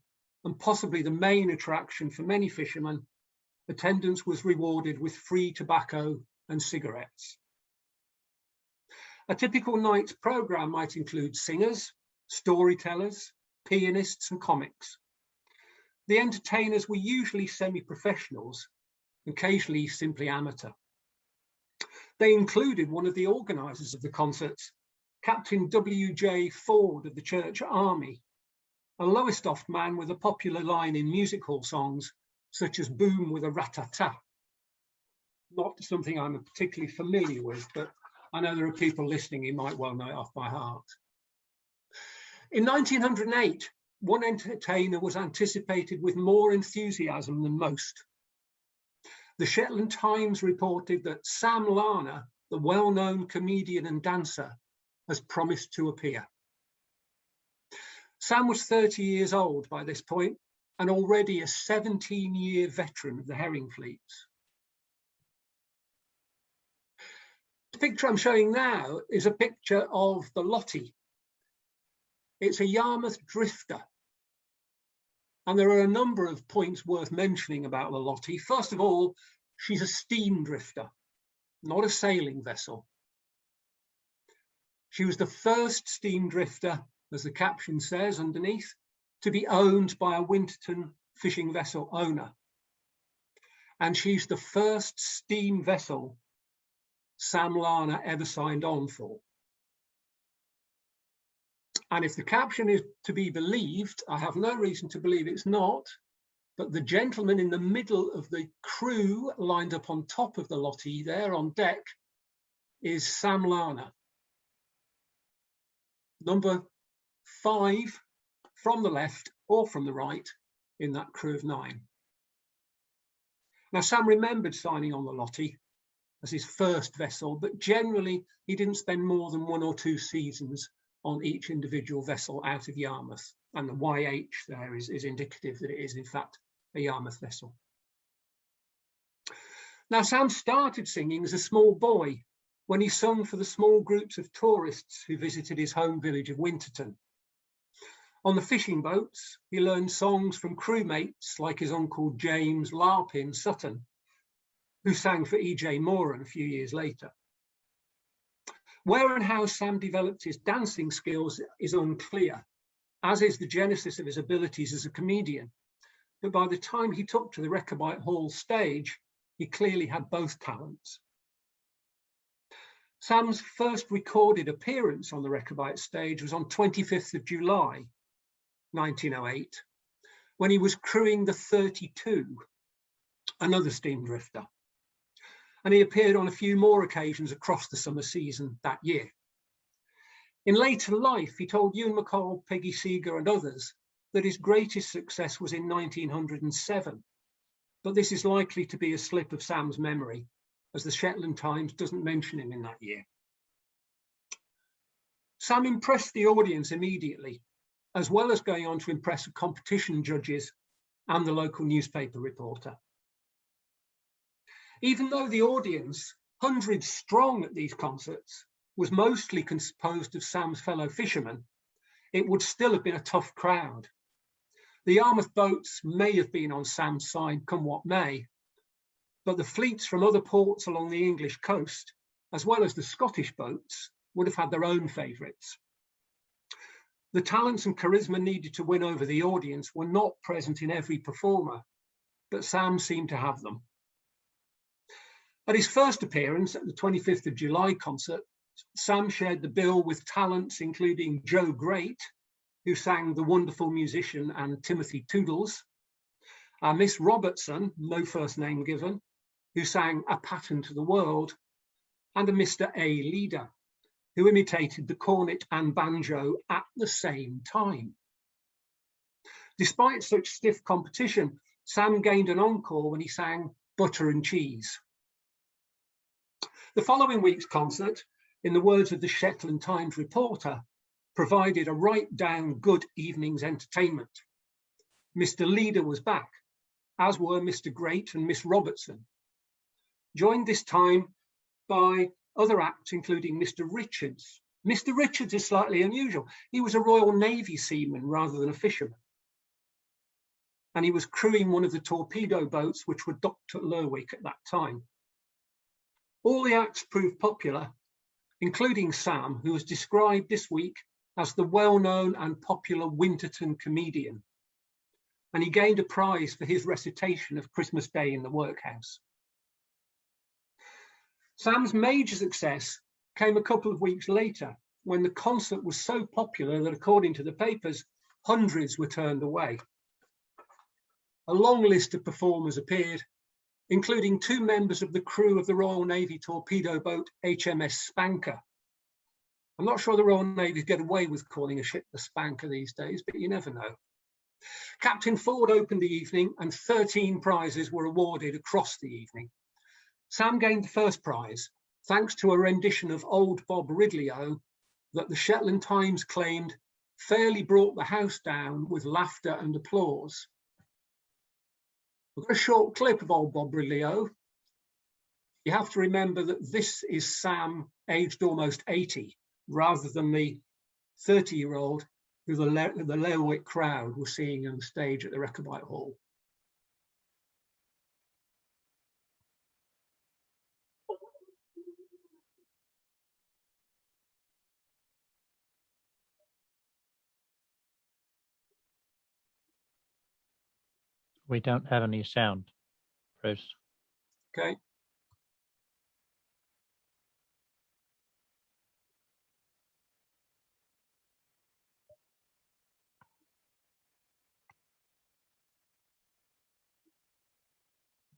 and possibly the main attraction for many fishermen, attendance was rewarded with free tobacco and cigarettes. A typical night's programme might include singers, storytellers, pianists and comics. The entertainers were usually semi-professionals, occasionally simply amateur. They included one of the organisers of the concerts, Captain W.J. Ford of the Church Army, a Lowestoft man with a popular line in music hall songs, such as "Boom with a rat-ta-ta." Not something I'm particularly familiar with, but I know there are people listening who might well know it off by heart. In 1908, one entertainer was anticipated with more enthusiasm than most. The Shetland Times reported that Sam Larner, the well-known comedian and dancer, has promised to appear. Sam was 30 years old by this point and already a 17-year veteran of the herring fleets. The picture I'm showing now is a picture of the Lottie. It's a Yarmouth drifter. And there are a number of points worth mentioning about the Lottie. First of all, she's a steam drifter, not a sailing vessel. She was the first steam drifter, as the caption says underneath, to be owned by a Winterton fishing vessel owner. And she's the first steam vessel Sam Larner ever signed on for. And if the caption is to be believed, I have no reason to believe it's not, but the gentleman in the middle of the crew lined up on top of the Lottie there on deck is Sam Larner. Number 5 from the left or from the right in that crew of 9. Now, Sam remembered signing on the Lottie as his first vessel, but generally he didn't spend more than 1 or 2 seasons on each individual vessel out of Yarmouth. And the YH there is indicative that it is in fact a Yarmouth vessel. Now, Sam started singing as a small boy when he sung for the small groups of tourists who visited his home village of Winterton. On the fishing boats, he learned songs from crewmates like his uncle James Larpin Sutton, who sang for E.J. Moran a few years later. Where and how Sam developed his dancing skills is unclear, as is the genesis of his abilities as a comedian. But by the time he took to the Rechabite Hall stage, he clearly had both talents. Sam's first recorded appearance on the Rechabite stage was on 25th of July, 1908, when he was crewing the 32, another steam drifter. And he appeared on a few more occasions across the summer season that year. In later life, he told Ewan MacColl, Peggy Seeger and others that his greatest success was in 1907, but this is likely to be a slip of Sam's memory, as the Shetland Times doesn't mention him in that year. Sam impressed the audience immediately, as well as going on to impress the competition judges and the local newspaper reporter. Even though the audience, hundreds strong at these concerts, was mostly composed of Sam's fellow fishermen, it would still have been a tough crowd. The Yarmouth boats may have been on Sam's side come what may, but the fleets from other ports along the English coast, as well as the Scottish boats, would have had their own favourites. The talents and charisma needed to win over the audience were not present in every performer, but Sam seemed to have them. At his first appearance at the 25th of July concert, Sam shared the bill with talents including Joe Great, who sang The Wonderful Musician and Timothy Toodles, Miss Robertson, no first name given, who sang A Pattern to the World, and a Mr. A. Leader, who imitated the cornet and banjo at the same time. Despite such stiff competition, Sam gained an encore when he sang Butter and Cheese. The following week's concert, in the words of the Shetland Times reporter, provided a right down good evening's entertainment. Mr. Leader was back, as were Mr. Great and Miss Robertson, joined this time by other acts including Mr. Richards. Mr. Richards is slightly unusual. He was a Royal Navy seaman rather than a fisherman. And he was crewing one of the torpedo boats which were docked at Lerwick at that time. All the acts proved popular, including Sam, who was described this week as the well-known and popular Winterton comedian. And he gained a prize for his recitation of Christmas Day in the Workhouse. Sam's major success came a couple of weeks later, when the concert was so popular that, according to the papers, hundreds were turned away. A long list of performers appeared, including 2 members of the crew of the Royal Navy torpedo boat HMS Spanker. I'm not sure the Royal Navy get away with calling a ship the Spanker these days, but you never know. Captain Ford opened the evening and 13 prizes were awarded across the evening. Sam gained the first prize, thanks to a rendition of Old Bob Ridley-O that the Shetland Times claimed fairly brought the house down with laughter and applause. We've got a short clip of Old Bob Ridley-O. You have to remember that this is Sam, aged almost 80, rather than the 30-year-old who the Lerwick crowd were seeing on the stage at the Rechabite Hall. We don't have any sound, Bruce. Okay.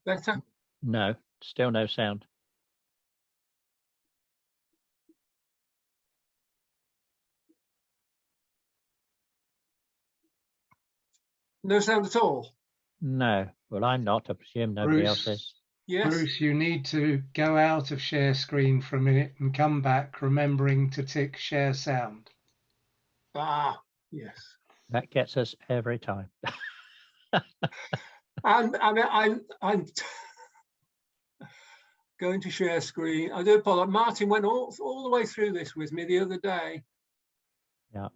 Better? No, still no sound. No sound at all? No. Well, I'm not. I presume nobody else is. Yes. Bruce, you need to go out of share screen for a minute and come back, remembering to tick share sound. Ah, yes. That gets us every time. I'm going to share screen. I do apologize. Martin went all the way through this with me the other day. Yeah.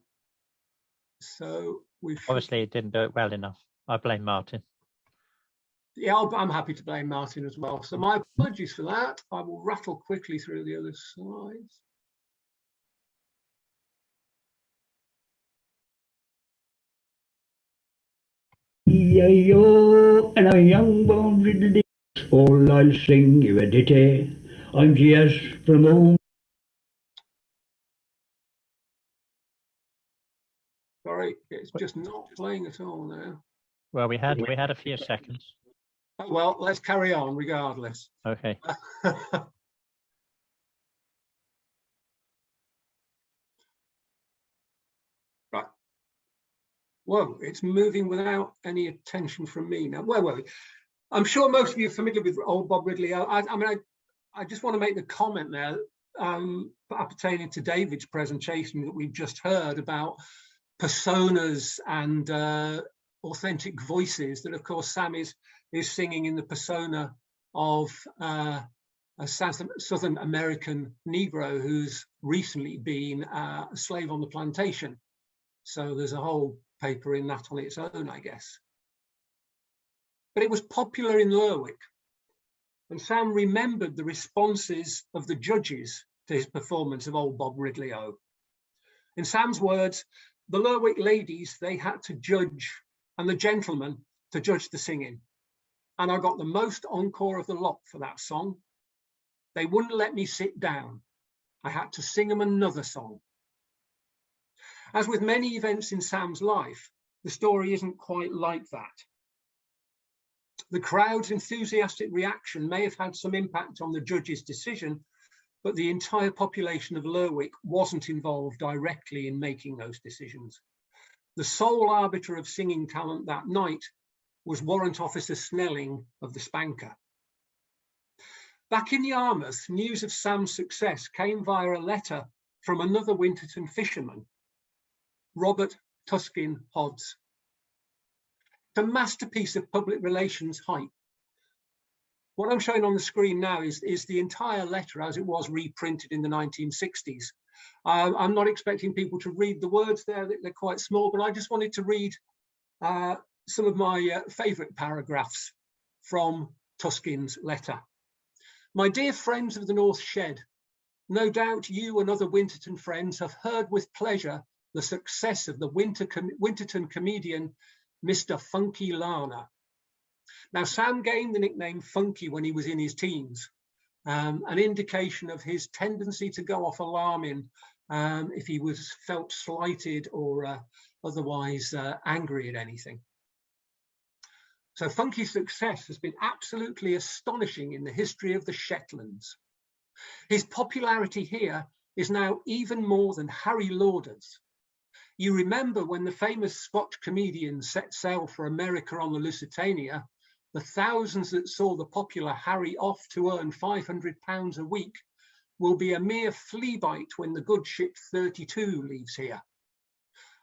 So we obviously didn't do it well enough. I blame Martin. Yeah, I'm happy to blame Martin as well. So my apologies for that. I will rattle quickly through the other slides. E-I-O, and a young bone little dick, all I'll sing you a ditty. I'm just from home. Sorry, it's just not playing at all now. Well, we had a few seconds. Oh, well, let's carry on regardless. Okay. Right. Whoa, it's moving without any attention from me now. Where were we? I'm sure most of you are familiar with old Bob Ridley. I just want to make the comment there pertaining to David's presentation that we've just heard about personas and authentic voices, that of course Sam is singing in the persona of a Southern American Negro who's recently been a slave on the plantation. So there's a whole paper in that on its own, I guess. But it was popular in Lerwick, and Sam remembered the responses of the judges to his performance of old Bob Ridley-O. In Sam's words, the Lerwick ladies, they had to judge, and the gentlemen to judge the singing. And I got the most encore of the lot for that song. They wouldn't let me sit down. I had to sing them another song. As with many events in Sam's life, the story isn't quite like that. The crowd's enthusiastic reaction may have had some impact on the judge's decision, but the entire population of Lerwick wasn't involved directly in making those decisions. The sole arbiter of singing talent that night was Warrant Officer Snelling of the Spanker. Back in Yarmouth, news of Sam's success came via a letter from another Winterton fisherman, Robert Tuskin Hodds. It's a masterpiece of public relations hype. What I'm showing on the screen now is the entire letter as it was reprinted in the 1960s. I'm not expecting people to read the words there, they're quite small, but I just wanted to read some of my favourite paragraphs from Tuskin's letter. My dear friends of the North Shed, no doubt you and other Winterton friends have heard with pleasure the success of the Winterton comedian, Mr. Funky Larner. Now, Sam gained the nickname Funky when he was in his teens, an indication of his tendency to go off alarming if he was felt slighted or otherwise angry at anything. So Funky's success has been absolutely astonishing in the history of the Shetlands. His popularity here is now even more than Harry Lauder's. You remember when the famous Scotch comedian set sail for America on the Lusitania, the thousands that saw the popular Harry off to earn £500 a week will be a mere flea bite when the good ship 32 leaves here.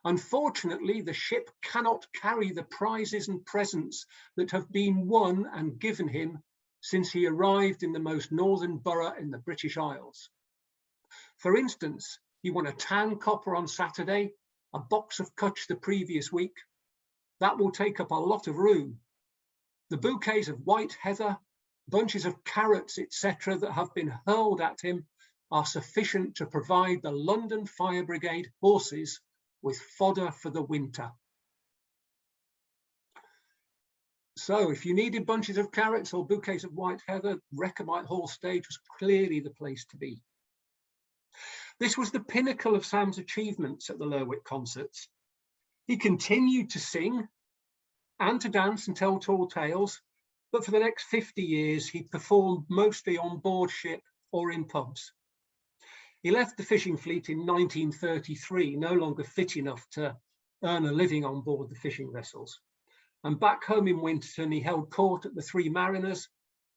Unfortunately, the ship cannot carry the prizes and presents that have been won and given him since he arrived in the most northern borough in the British Isles. For instance, he won a tan copper on Saturday, a box of Cutch the previous week. That will take up a lot of room. The bouquets of white heather, bunches of carrots, etc. that have been hurled at him are sufficient to provide the London Fire Brigade horses with fodder for the winter. So if you needed bunches of carrots or bouquets of white heather, Rechabite Hall stage was clearly the place to be. This was the pinnacle of Sam's achievements at the Lerwick concerts. He continued to sing and to dance and tell tall tales, but for the next 50 years, he performed mostly on board ship or in pubs. He left the fishing fleet in 1933, no longer fit enough to earn a living on board the fishing vessels. And back home in Winterton, he held court at the Three Mariners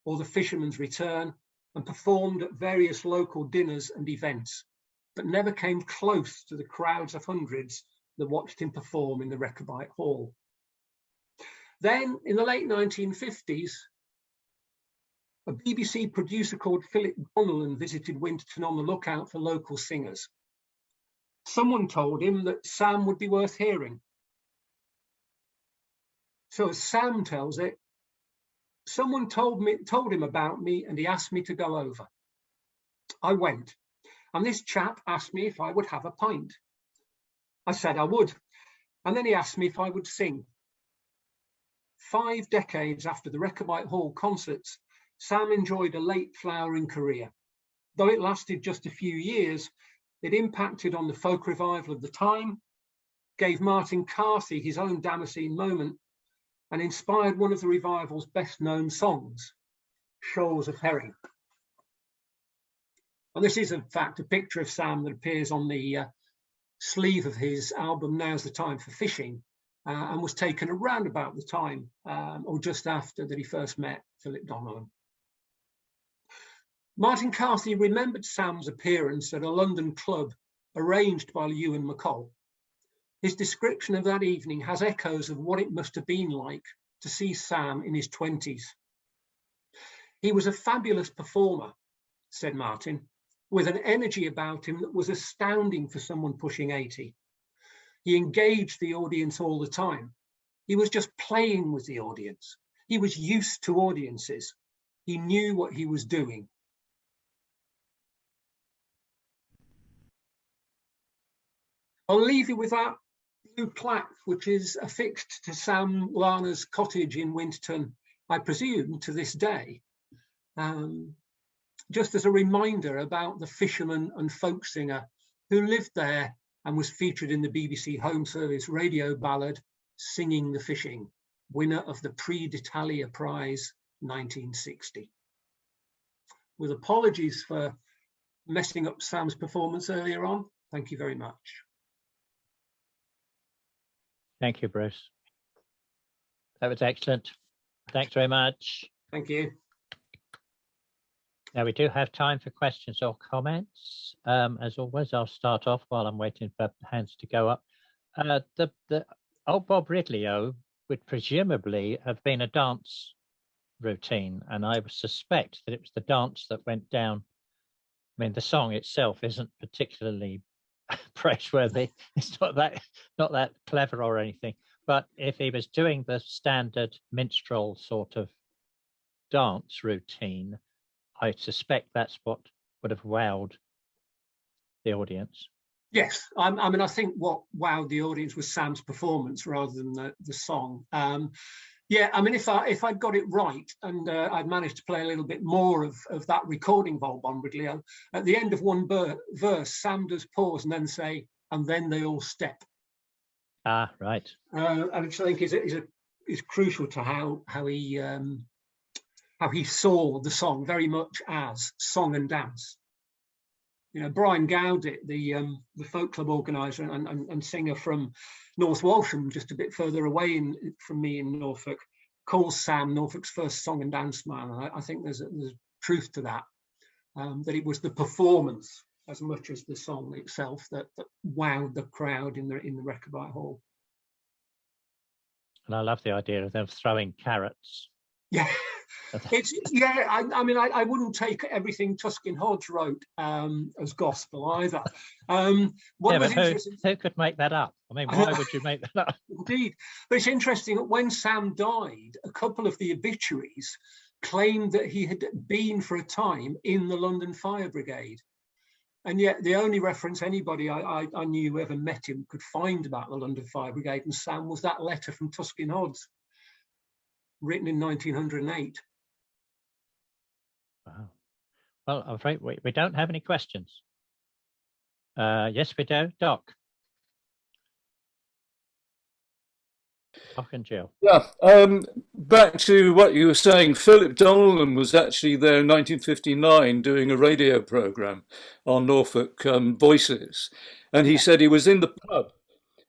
or the Fisherman's Return and performed at various local dinners and events, but never came close to the crowds of hundreds that watched him perform in the Rechabite Hall. Then, in the late 1950s, a BBC producer called Philip Donnellan visited Winterton on the lookout for local singers. Someone told him that Sam would be worth hearing. So as Sam tells it, someone told him about me and he asked me to go over. I went, and this chap asked me if I would have a pint. I said I would, and then he asked me if I would sing. 5 decades after the Rechabite Hall concerts, Sam enjoyed a late flowering career. Though it lasted just a few years, it impacted on the folk revival of the time, gave Martin Carthy his own Damascene moment, and inspired one of the revival's best-known songs, Shoals of Herring. And this is, in fact, a picture of Sam that appears on the sleeve of his album, Now's the Time for Fishing, and was taken around about the time, or just after, that he first met Philip Donnellan. Martin Carthy remembered Sam's appearance at a London club arranged by Ewan MacColl. His description of that evening has echoes of what it must have been like to see Sam in his 20s. He was a fabulous performer, said Martin, with an energy about him that was astounding for someone pushing 80. He engaged the audience all the time. He was just playing with the audience. He was used to audiences. He knew what he was doing. I'll leave you with that blue plaque, which is affixed to Sam Larner's cottage in Winterton, I presume, to this day. Just as a reminder about the fisherman and folk singer who lived there and was featured in the BBC Home Service radio ballad, Singing the Fishing, winner of the Prix d'Italia Prize 1960. With apologies for messing up Sam's performance earlier on, thank you very much. Thank you, Bruce. That was excellent. Thanks very much. Thank you. Now we do have time for questions or comments. As always, I'll start off while I'm waiting for hands to go up. The old Bob Ridley-O would presumably have been a dance routine, and I would suspect that it was the dance that went down. I mean, the song itself isn't particularly praiseworthy. It's not that clever or anything. But if he was doing the standard minstrel sort of dance routine, I suspect that's what would have wowed the audience. Yes, I mean, I think what wowed the audience was Sam's performance rather than the song. Yeah, I mean, if I'd got it right and I'd managed to play a little bit more of that recording of Bob Ridley-O, at the end of one verse, Sam does pause and then say, and then they all step. Ah, right. And which I think is crucial to how he saw the song very much as song and dance. You know, Brian Gowditt, the folk club organiser and singer from North Walsham, just a bit further away from me in Norfolk, calls Sam Norfolk's first song and dance man. And I think there's truth to that, that it was the performance as much as the song itself that wowed the crowd in the Rechabite Hall. And I love the idea of them throwing carrots. Yeah. I mean, I wouldn't take everything Tuskin Hodge wrote as gospel either. But who could make that up? I mean, why would you make that up? Indeed. But it's interesting that when Sam died, a couple of the obituaries claimed that he had been for a time in the London Fire Brigade. And yet the only reference anybody I knew who ever met him could find about the London Fire Brigade and Sam was that letter from Tuskin Hodge, written in 1908. Wow. Well, I'm afraid we don't have any questions. Yes, we do. Doc. Doc and Jill. Yeah. Back to what you were saying, Philip Donnellan was actually there in 1959 doing a radio programme on Norfolk Voices. And he said he was in the pub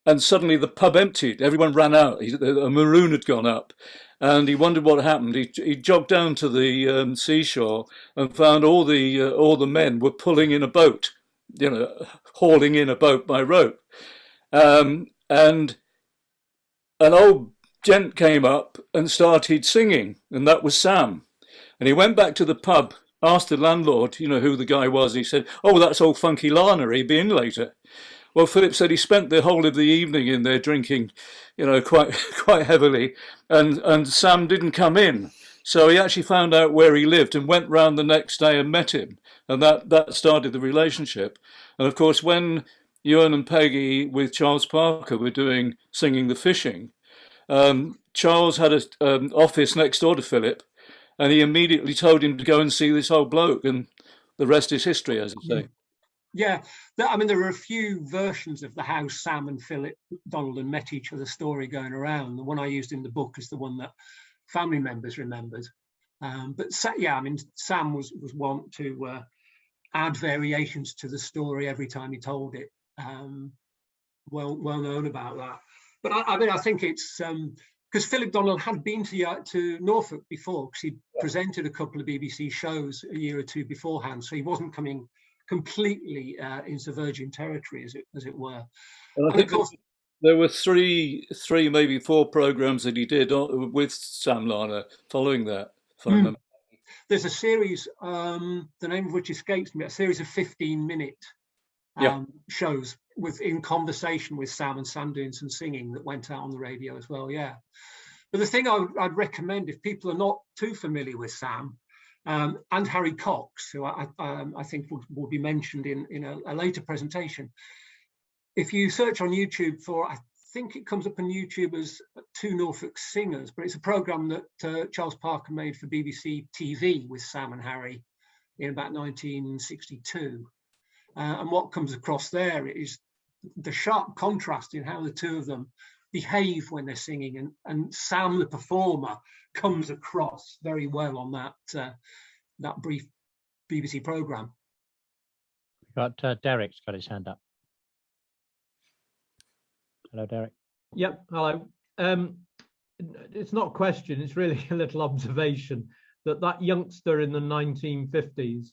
and suddenly the pub emptied. Everyone ran out. A maroon had gone up. And he wondered what happened. He jogged down to the seashore and found all the men were pulling in a boat, you know, hauling in a boat by rope. And an old gent came up and started singing, and that was Sam. And he went back to the pub, asked the landlord, you know, who the guy was. He said, "Oh, that's old Frankie Armstrong. He'll be in later." Well, Philip said he spent the whole of the evening in there drinking, you know, quite heavily, and Sam didn't come in. So he actually found out where he lived and went round the next day and met him, and that started the relationship. And of course, when Ewan and Peggy with Charles Parker were doing Singing the Fishing, Charles had an office next door to Philip, and he immediately told him to go and see this old bloke, and the rest is history, as I say. Yeah, I mean, there are a few versions of the how Sam and Philip Donaldson met each other story going around. The one I used in the book is the one that family members remembered. But yeah, I mean, Sam was wont to add variations to the story every time he told it. Well known about that. But I mean, I think it's because Philip Donald had been to Norfolk before, because he presented a couple of BBC shows a year or two beforehand, so he wasn't coming completely into virgin territory, as it were. And I think there were three, maybe 4 programs that he did with Sam Larner following that, if I remember. There's a series, the name of which escapes me, a series of 15-minute shows in conversation with Sam, and Sam doing some singing that went out on the radio as well. Yeah, but the thing I'd recommend, if people are not too familiar with Sam, and Harry Cox, who I think will be mentioned in a later presentation. If you search on YouTube for, I think it comes up on YouTube as 2 Norfolk Singers, but it's a programme that Charles Parker made for BBC TV with Sam and Harry in about 1962. And what comes across there is the sharp contrast in how the two of them behave when they're singing, and Sam the performer comes across very well on that brief BBC programme. Derek's got his hand up. Hello, Derek. Yep, hello. It's not a question, it's really a little observation that youngster in the 1950s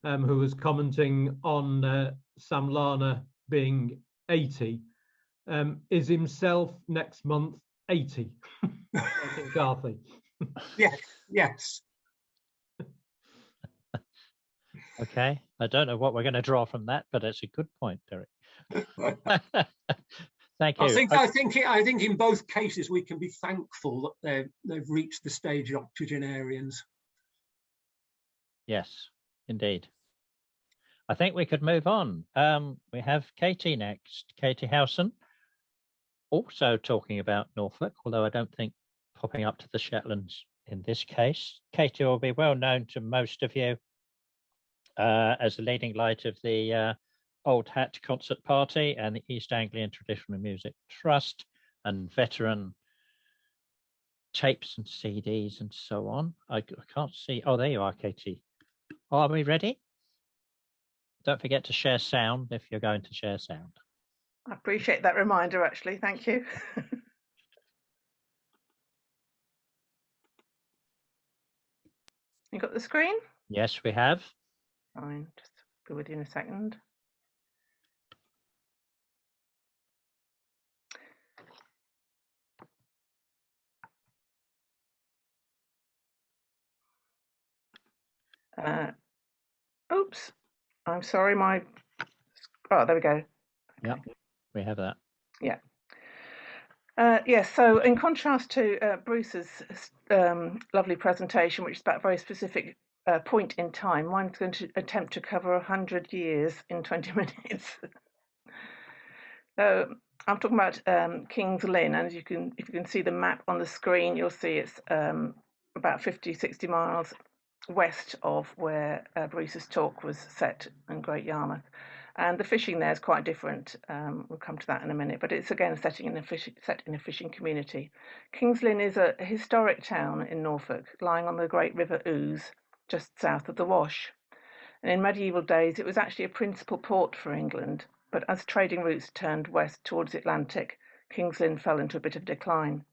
who was commenting on Sam Larner being 80 is himself next month 80. Garthy. Yes. Okay, I don't know what we're going to draw from that, but it's a good point, Derek. Thank you. I think in both cases we can be thankful that they've reached the stage of octogenarians. Yes, indeed. I think we could move on. We have Katie next, Katie Howson, also talking about Norfolk, although I don't think popping up to the Shetlands in this case. Katie will be well known to most of you as the leading light of the Old Hat Concert Party and the East Anglian Traditional Music Trust, and veteran tapes and CDs and so on. I can't see. Oh, there you are, Katie. Are we ready? Don't forget to share sound if you're going to share sound. I appreciate that reminder, actually. Thank you. You got the screen? Yes, we have. Fine. Just be with you in a second. Oops. I'm sorry, oh, there we go. Yeah, we have that. Yeah. Yes, so in contrast to Bruce's lovely presentation, which is about a very specific point in time, mine's going to attempt to cover 100 years in 20 minutes. So I'm talking about King's Lynn, and if you can see the map on the screen, you'll see it's about 50-60 miles west of where Bruce's talk was set in Great Yarmouth. And the fishing there is quite different. We'll come to that in a minute, but it's again set in a fishing community. King's Lynn is a historic town in Norfolk, lying on the Great River Ouse, just south of the Wash. And in medieval days, it was actually a principal port for England, but as trading routes turned west towards the Atlantic, King's Lynn fell into a bit of decline.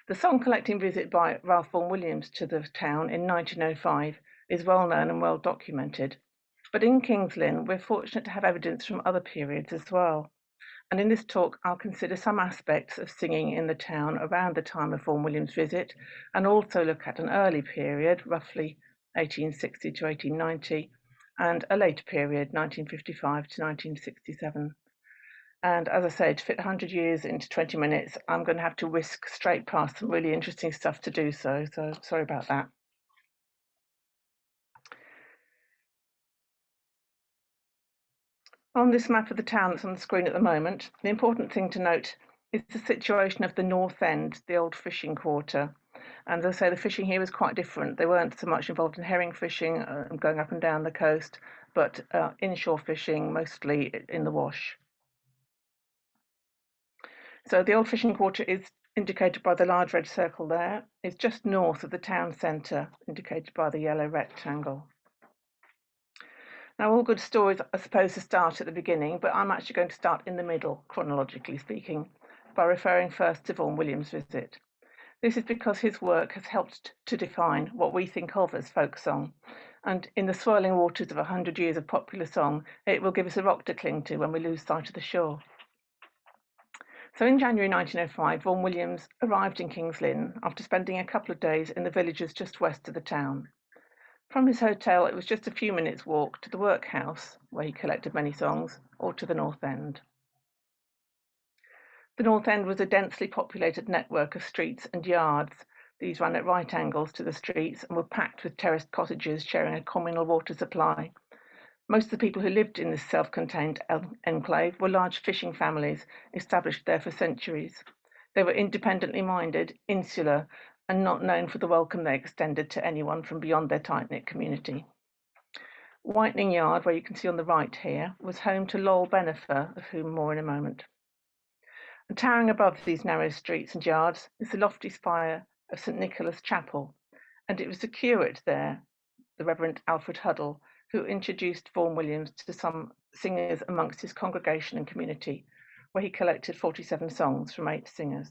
The song collecting visit by Ralph Vaughan Williams to the town in 1905 is well known and well documented. But in King's Lynn, we're fortunate to have evidence from other periods as well. And in this talk, I'll consider some aspects of singing in the town around the time of Vaughan Williams' visit, and also look at an early period, roughly 1860 to 1890, and a later period, 1955 to 1967. And as I said, to fit 100 years into 20 minutes, I'm going to have to whisk straight past some really interesting stuff to do so sorry about that. On this map of the town that's on the screen at the moment, the important thing to note is the situation of the north end, the old fishing quarter. And as I say, the fishing here was quite different. They weren't so much involved in herring fishing and going up and down the coast, but inshore fishing, mostly in the wash. So the old fishing quarter is indicated by the large red circle there. It's just north of the town centre, indicated by the yellow rectangle. Now, all good stories are supposed to start at the beginning, but I'm actually going to start in the middle, chronologically speaking, by referring first to Vaughan Williams' visit. This is because his work has helped to define what we think of as folk song, and in the swirling waters of 100 years of popular song, it will give us a rock to cling to when we lose sight of the shore. So in January 1905, Vaughan Williams arrived in King's Lynn after spending a couple of days in the villages just west of the town. From his hotel, it was just a few minutes' walk to the workhouse, where he collected many songs, or to the North End. The North End was a densely populated network of streets and yards. These ran at right angles to the streets and were packed with terraced cottages sharing a communal water supply. Most of the people who lived in this self-contained enclave were large fishing families established there for centuries. They were independently minded, insular, and not known for the welcome they extended to anyone from beyond their tight-knit community. Whitening Yard, where you can see on the right here, was home to Lowell Benifer, of whom more in a moment. And towering above these narrow streets and yards is the lofty spire of St Nicholas Chapel, and it was the curate there, the Reverend Alfred Huddle, who introduced Vaughan Williams to some singers amongst his congregation and community, where he collected 47 songs from 8 singers.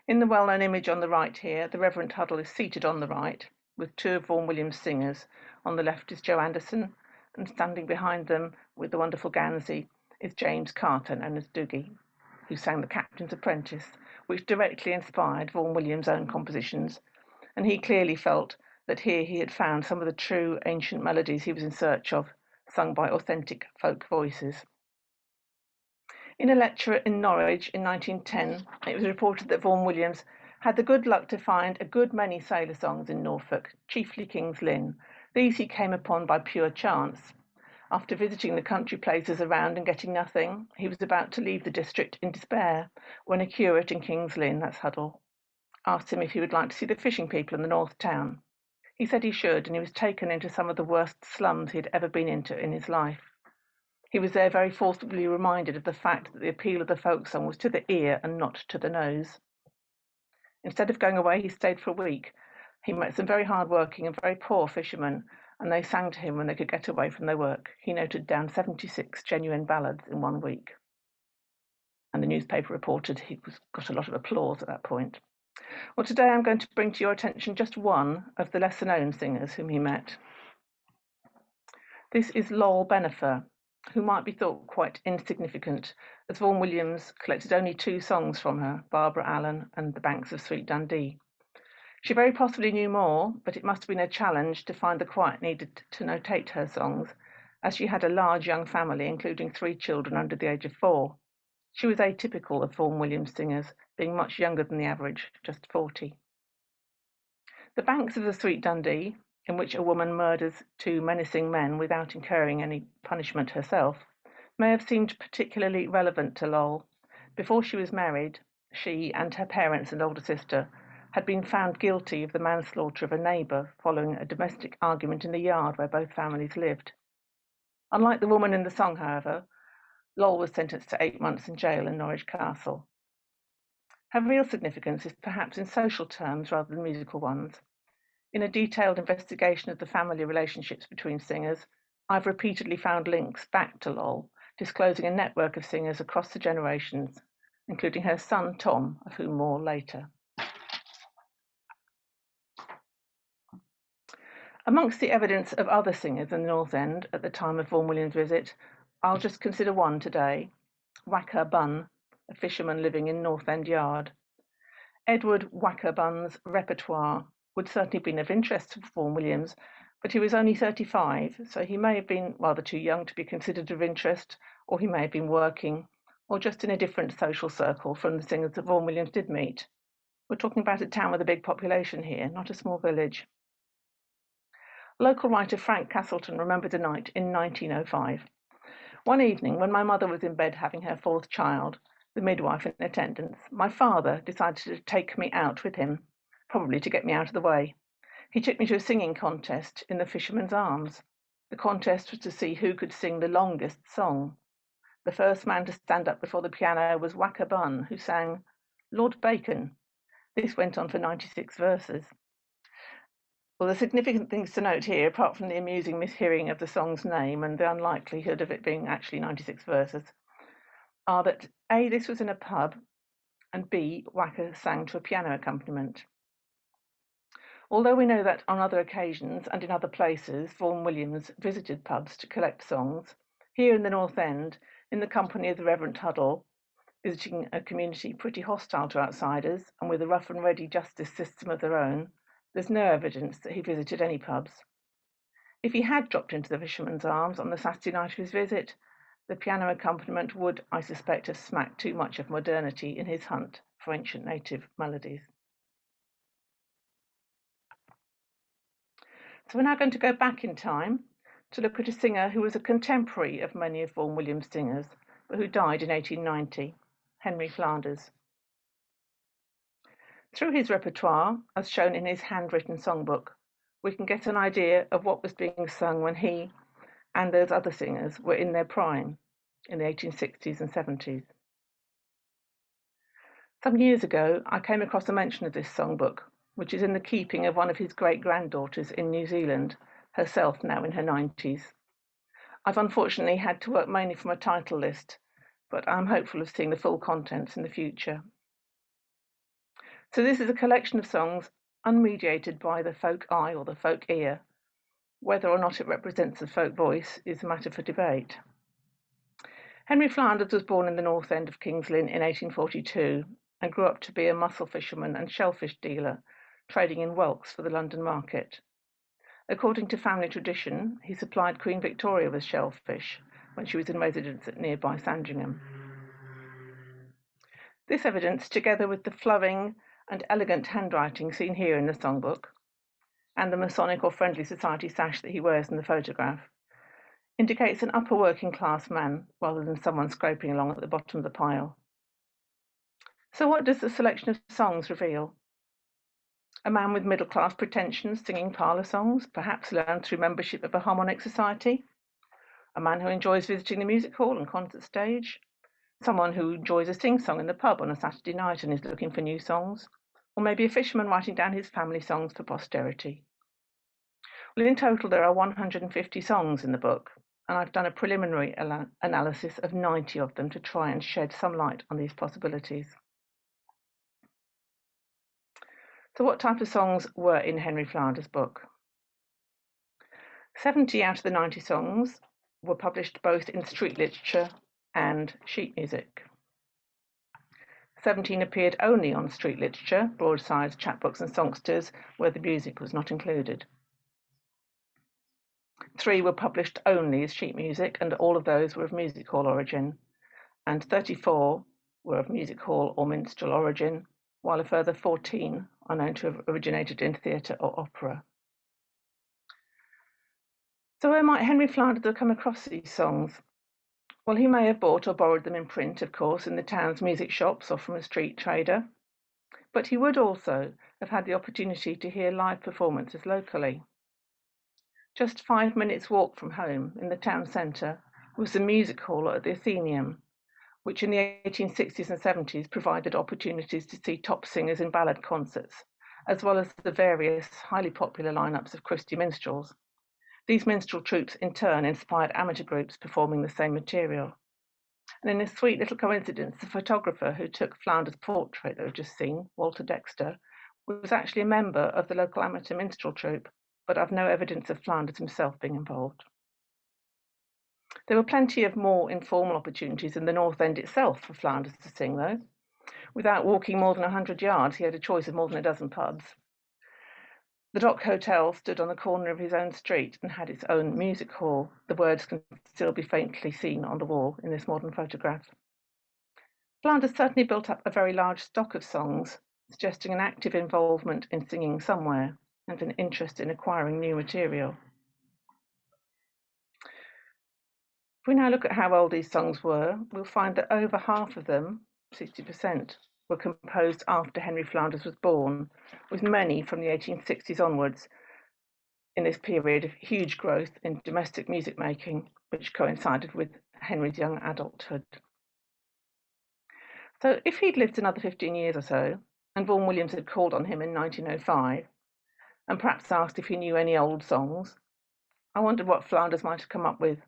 In the well-known image on the right here, the Reverend Huddle is seated on the right, with 2 of Vaughan Williams' singers. On the left is Joe Anderson, and standing behind them with the wonderful Gansey is James Carter, known as Doogie, who sang The Captain's Apprentice, which directly inspired Vaughan Williams' own compositions, and he clearly felt that here he had found some of the true ancient melodies he was in search of, sung by authentic folk voices. In a lecture in Norwich in 1910, it was reported that Vaughan Williams had the good luck to find a good many sailor songs in Norfolk, chiefly King's Lynn. These he came upon by pure chance. After visiting the country places around and getting nothing, he was about to leave the district in despair when a curate in King's Lynn, that's Huddle, asked him if he would like to see the fishing people in the North Town. He said he should, and he was taken into some of the worst slums he had ever been into in his life. He was there very forcibly reminded of the fact that the appeal of the folk song was to the ear and not to the nose. Instead of going away, he stayed for a week. He met some very hard-working and very poor fishermen, and they sang to him when they could get away from their work. He noted down 76 genuine ballads in 1 week. And the newspaper reported he got a lot of applause at that point. Well, today I'm going to bring to your attention just one of the lesser-known singers whom he met. This is Lowell Benifer, who might be thought quite insignificant, as Vaughan Williams collected only 2 songs from her, Barbara Allen and The Banks of Sweet Dundee. She very possibly knew more, but it must have been a challenge to find the quiet needed to notate her songs, as she had a large young family, including 3 children under the age of 4. She was atypical of Vaughan Williams singers, being much younger than the average, just 40. The Banks of the Sweet Dundee, in which a woman murders 2 menacing men without incurring any punishment herself, may have seemed particularly relevant to Lowell. Before she was married, she and her parents and older sister had been found guilty of the manslaughter of a neighbour following a domestic argument in the yard where both families lived. Unlike the woman in the song, however, Lowell was sentenced to 8 months in jail in Norwich Castle. Her real significance is perhaps in social terms rather than musical ones. In a detailed investigation of the family relationships between singers, I've repeatedly found links back to Lowell, disclosing a network of singers across the generations, including her son Tom, of whom more later. Amongst the evidence of other singers in the North End at the time of Vaughan Williams' visit, I'll just consider one today, Whacker Bunn, a fisherman living in North End Yard. Edward Whacker Bunn's repertoire would certainly have been of interest to Vaughan Williams, but he was only 35, so he may have been rather too young to be considered of interest, or he may have been working, or just in a different social circle from the singers that Vaughan Williams did meet. We're talking about a town with a big population here, not a small village. Local writer Frank Castleton remembered a night in 1905. One evening, when my mother was in bed having her 4th child, the midwife in attendance, my father decided to take me out with him, probably to get me out of the way. He took me to a singing contest in the Fisherman's Arms. The contest was to see who could sing the longest song. The first man to stand up before the piano was Whacker Bun, who sang Lord Bacon. This went on for 96 verses. Well, the significant things to note here, apart from the amusing mishearing of the song's name and the unlikelihood of it being actually 96 verses, are that A, this was in a pub, and B, Whacker sang to a piano accompaniment. Although we know that on other occasions and in other places, Vaughan Williams visited pubs to collect songs, here in the North End, in the company of the Reverend Huddle, visiting a community pretty hostile to outsiders and with a rough and ready justice system of their own, there's no evidence that he visited any pubs. If he had dropped into the Fisherman's Arms on the Saturday night of his visit, the piano accompaniment would, I suspect, have smacked too much of modernity in his hunt for ancient native melodies. So we're now going to go back in time to look at a singer who was a contemporary of many of Vaughan Williams' singers, but who died in 1890, Henry Flanders. Through his repertoire, as shown in his handwritten songbook, we can get an idea of what was being sung when he and those other singers were in their prime in the 1860s and 70s. Some years ago, I came across a mention of this songbook, which is in the keeping of one of his great-granddaughters in New Zealand, herself now in her 90s. I've unfortunately had to work mainly from a title list, but I'm hopeful of seeing the full contents in the future. So this is a collection of songs unmediated by the folk eye or the folk ear. Whether or not it represents the folk voice is a matter for debate. Henry Flanders was born in the North End of Kings Lynn in 1842 and grew up to be a mussel fisherman and shellfish dealer, trading in whelks for the London market. According to family tradition, he supplied Queen Victoria with shellfish when she was in residence at nearby Sandringham. This evidence, together with the flowing and elegant handwriting seen here in the songbook, and the Masonic or Friendly Society sash that he wears in the photograph, indicates an upper working class man rather than someone scraping along at the bottom of the pile. So what does the selection of songs reveal? A man with middle class pretensions singing parlour songs, perhaps learned through membership of a harmonic society? A man who enjoys visiting the music hall and concert stage? Someone who enjoys a sing-song in the pub on a Saturday night and is looking for new songs? Or maybe a fisherman writing down his family songs for posterity? Well, in total, there are 150 songs in the book, and I've done a preliminary analysis of 90 of them to try and shed some light on these possibilities. So what type of songs were in Henry Flanders' book? 70 out of the 90 songs were published both in street literature and sheet music. 17 appeared only on street literature, broadsides, chapbooks and songsters, where the music was not included. 3 were published only as sheet music, and all of those were of music hall origin, and 34 were of music hall or minstrel origin, while a further 14 are known to have originated in theatre or opera. So where might Henry Flanders have come across these songs? Well, he may have bought or borrowed them in print, of course, in the town's music shops or from a street trader, but he would also have had the opportunity to hear live performances locally. Just 5 minutes' walk from home, in the town centre, was the music hall at the Athenaeum, which in the 1860s and 70s provided opportunities to see top singers in ballad concerts, as well as the various highly popular lineups of Christy minstrels. These minstrel troupes in turn inspired amateur groups performing the same material. And in a sweet little coincidence, the photographer who took Flanders' portrait that we've just seen, Walter Dexter, was actually a member of the local amateur minstrel troupe, but I've no evidence of Flanders himself being involved. There were plenty of more informal opportunities in the North End itself for Flanders to sing, though. Without walking more than 100 yards, he had a choice of more than a dozen pubs. The Dock Hotel stood on the corner of his own street and had its own music hall. The words can still be faintly seen on the wall in this modern photograph. Flanders certainly built up a very large stock of songs, suggesting an active involvement in singing somewhere and an interest in acquiring new material. If we now look at how old these songs were, we'll find that over half of them 60%, were composed after Henry Flounders was born, with many from the 1860s onwards. In this period of huge growth in domestic music making, which coincided with Henry's young adulthood. So if he'd lived another 15 years or so, and Vaughan Williams had called on him in 1905, and perhaps asked if he knew any old songs, I wondered what Flounders might have come up with.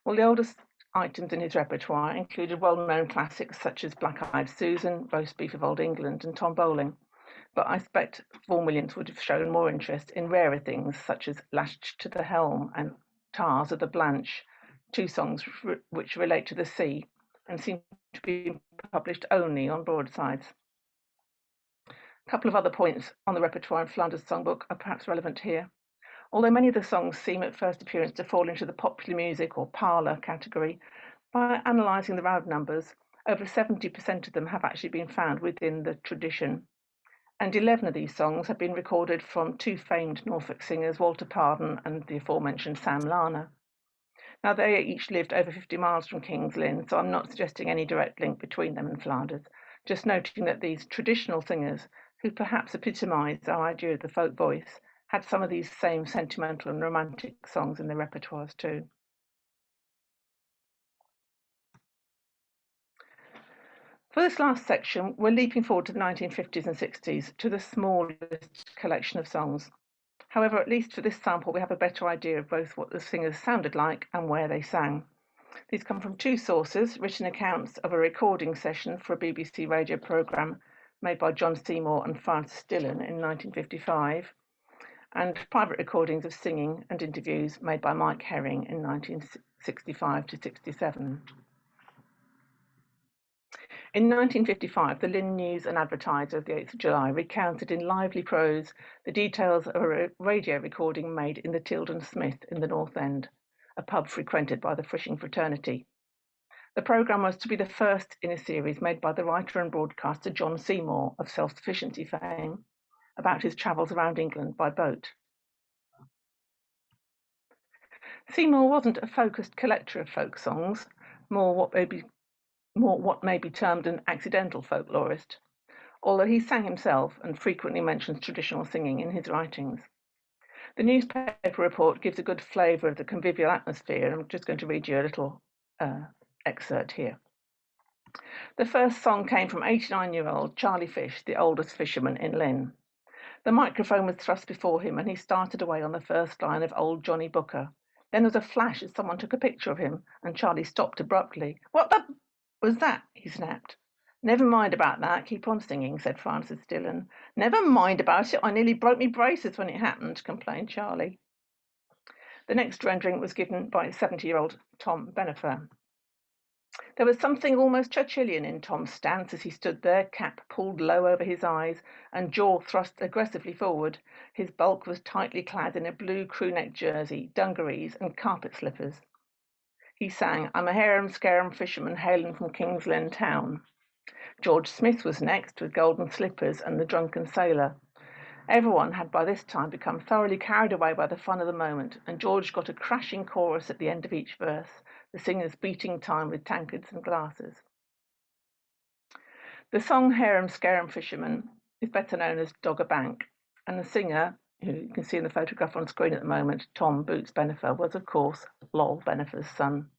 Well, the oldest items in his repertoire included well-known classics such as Black-Eyed Susan, Roast Beef of Old England, and Tom Bowling. But I expect Vaughan Williams would have shown more interest in rarer things such as Lashed to the Helm and Tars of the Blanche, two songs which relate to the sea and seem to be published only on broadsides. A couple of other points on the repertoire in Flounders' songbook are perhaps relevant here. Although many of the songs seem at first appearance to fall into the popular music or parlour category, by analysing the round numbers, over 70% of them have actually been found within the tradition. And 11 of these songs have been recorded from two famed Norfolk singers, Walter Pardon and the aforementioned Sam Larner. Now, they each lived over 50 miles from King's Lynn, so I'm not suggesting any direct link between them and Flounders, just noting that these traditional singers, who perhaps epitomise our idea of the folk voice, had some of these same sentimental and romantic songs in their repertoires too. For this last section, we're leaping forward to the 1950s and 60s to the smallest collection of songs. However, at least for this sample, we have a better idea of both what the singers sounded like and where they sang. These come from two sources: written accounts of a recording session for a BBC radio programme made by John Seymour and Francis Dillon in 1955, and private recordings of singing and interviews made by Mike Herring in 1965 to 67. In 1955, the Lynn News and Advertiser of the 8th of July recounted in lively prose the details of a radio recording made in the Tilden Smith in the North End, a pub frequented by the fishing fraternity. The programme was to be the first in a series made by the writer and broadcaster John Seymour of Self-Sufficiency fame, about his travels around England by boat. Seymour wasn't a focused collector of folk songs, more what may be termed an accidental folklorist, although he sang himself and frequently mentions traditional singing in his writings. The newspaper report gives a good flavour of the convivial atmosphere, and I'm just going to read you a little excerpt here. The first song came from 89-year-old Charlie Fish, the oldest fisherman in Lynn. The microphone was thrust before him and he started away on the first line of Old Johnny Booker. Then there was a flash as someone took a picture of him and Charlie stopped abruptly. "What the was that?" he snapped. "Never mind about that, keep on singing," said Francis Dillon. "Never mind about it, I nearly broke me braces when it happened," complained Charlie. The next rendering was given by 70-year-old Tom Benifer. There was something almost Churchillian in Tom's stance as he stood there, cap pulled low over his eyes and jaw thrust aggressively forward. His bulk was tightly clad in a blue crewneck jersey, dungarees and carpet slippers. He sang, "I'm a harum-scarum fisherman hailing from King's Lynn town." George Smith was next, with golden slippers and the drunken sailor. Everyone had by this time become thoroughly carried away by the fun of the moment, and George got a crashing chorus at the end of each verse, the singers beating time with tankards and glasses. The song Harum-Scarum Fisherman is better known as Dog a Bank, and the singer, who you can see in the photograph on screen at the moment, Tom Boots Benifer, was of course Lol Benifer's son.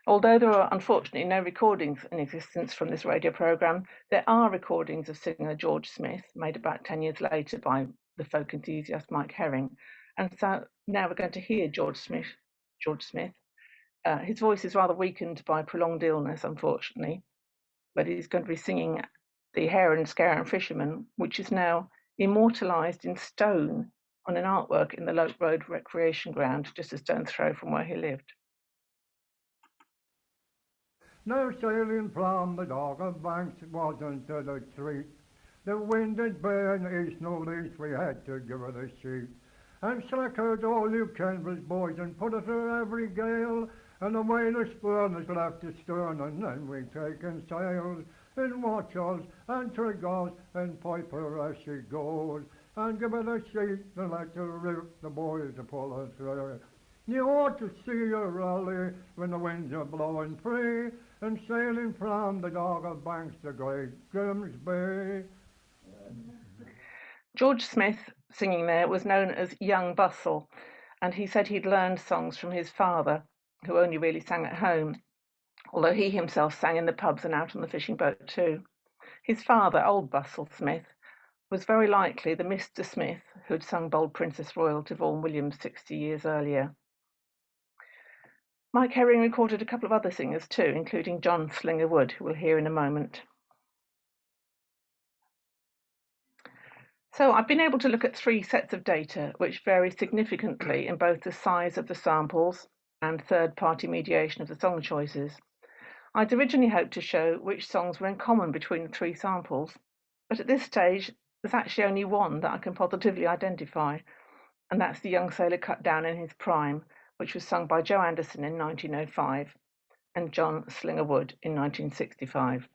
Although there are unfortunately no recordings in existence from this radio programme, there are recordings of singer George Smith, made about 10 years later by the folk enthusiast Mike Herring. And so now we're going to hear George Smith. His voice is rather weakened by prolonged illness, unfortunately, but he's going to be singing the Harum-Scarum Fisherman, which is now immortalised in stone on an artwork in the Lope Road Recreation Ground, just a stone's throw from where he lived. No sailing from the Dogger Banks wasn't a treat. The wind had blown east northeast, we had to give it a sheet. And slackered all you canvas boys and put it for every gale, and away the spooners left astern, and then we taken sails in watchers and triggers and piper as she goes, and give it a sheet and let her rip the boys to pull her through. You ought to see a rally when the winds are blowing free and sailing from the Dogger Banks to Great Grimsby. George Smith, singing there, was known as Young Bustle, and he said he'd learned songs from his father, who only really sang at home, although he himself sang in the pubs and out on the fishing boat too. His father, Old Bustle Smith, was very likely the Mr. Smith who'd sung Bold Princess Royal to Vaughan Williams 60 years earlier. Mike Herring recorded a couple of other singers too, including John Slinger Wood, who we'll hear in a moment. So I've been able to look at 3 sets of data which vary significantly in both the size of the samples and third-party mediation of the song choices. I'd originally hoped to show which songs were in common between the 3 samples, but at this stage there's actually only one that I can positively identify, and that's The Young Sailor Cut Down in His Prime, which was sung by Joe Anderson in 1905 and John Slinger Wood in 1965.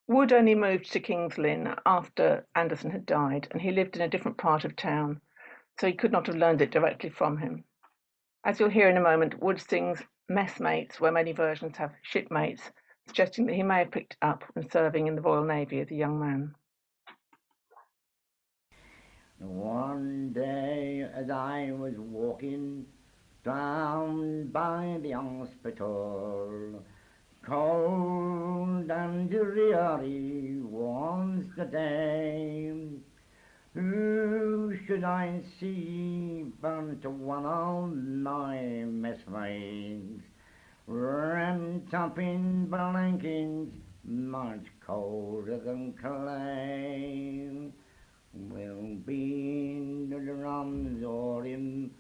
Wood only moved to King's Lynn after Anderson had died, and he lived in a different part of town, so he could not have learned it directly from him. As you'll hear in a moment, Wood sings Messmates, where many versions have shipmates, suggesting that he may have picked it up when serving in the Royal Navy as a young man. One day as I was walking down by the hospital, cold and dreary was the day, who should I see but one of my messmates, wrapped up in blankets much colder than clay. We'll beat the drums o'er him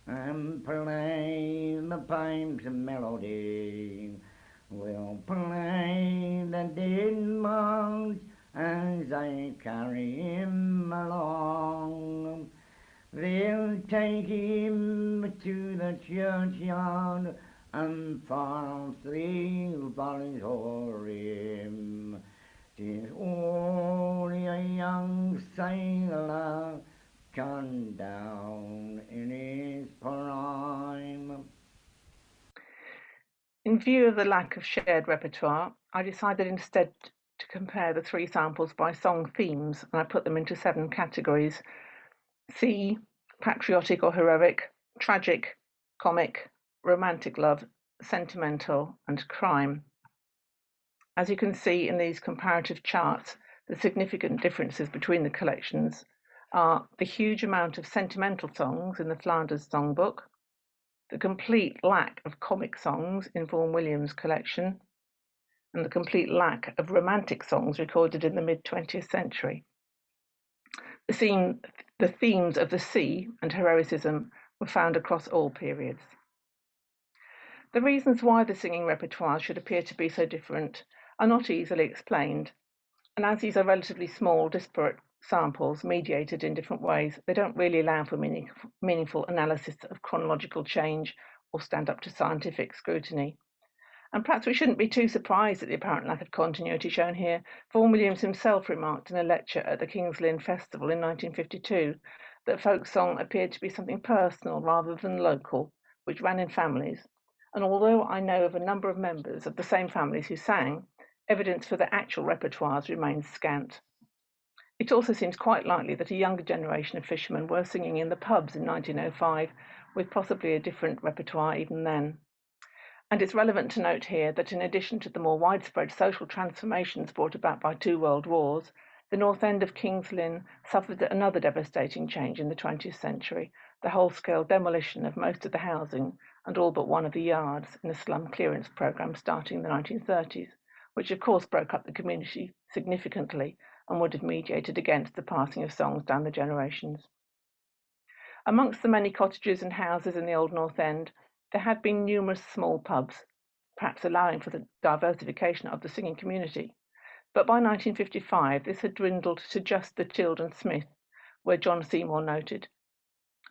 and play the pipes melody. We'll play the dead march as they carry him along. They'll take him to the churchyard and fire 3 volleys o'er him. 'Tis only a young sailor cut down in his prime. In view of the lack of shared repertoire, I decided instead to compare the 3 samples by song themes, and I put them into 7 categories: C, patriotic or heroic; tragic, comic; romantic love; sentimental; and crime. As you can see in these comparative charts, the significant differences between the collections are the huge amount of sentimental songs in the Flanders Songbook, the complete lack of comic songs in Vaughan Williams' collection, and the complete lack of romantic songs recorded in the mid-20th century. The themes of the sea and heroicism were found across all periods. The reasons why the singing repertoire should appear to be so different are not easily explained, and as these are relatively small, disparate samples mediated in different ways, they don't really allow for meaningful analysis of chronological change or stand up to scientific scrutiny. And perhaps we shouldn't be too surprised at the apparent lack of continuity shown here. Vaughan Williams himself remarked in a lecture at the King's Lynn Festival in 1952 that folk song appeared to be something personal rather than local, which ran in families. And although I know of a number of members of the same families who sang, evidence for their actual repertoires remains scant. It also seems quite likely that a younger generation of fishermen were singing in the pubs in 1905, with possibly a different repertoire even then. And it's relevant to note here that in addition to the more widespread social transformations brought about by 2 world wars, the north end of King's Lynn suffered another devastating change in the 20th century, the whole-scale demolition of most of the housing and all but one of the yards in a slum clearance programme starting in the 1930s, which of course broke up the community significantly and would have mediated against the passing of songs down the generations. Amongst the many cottages and houses in the old North End, there had been numerous small pubs, perhaps allowing for the diversification of the singing community. But by 1955, this had dwindled to just the Tilden Smith, where John Seymour noted,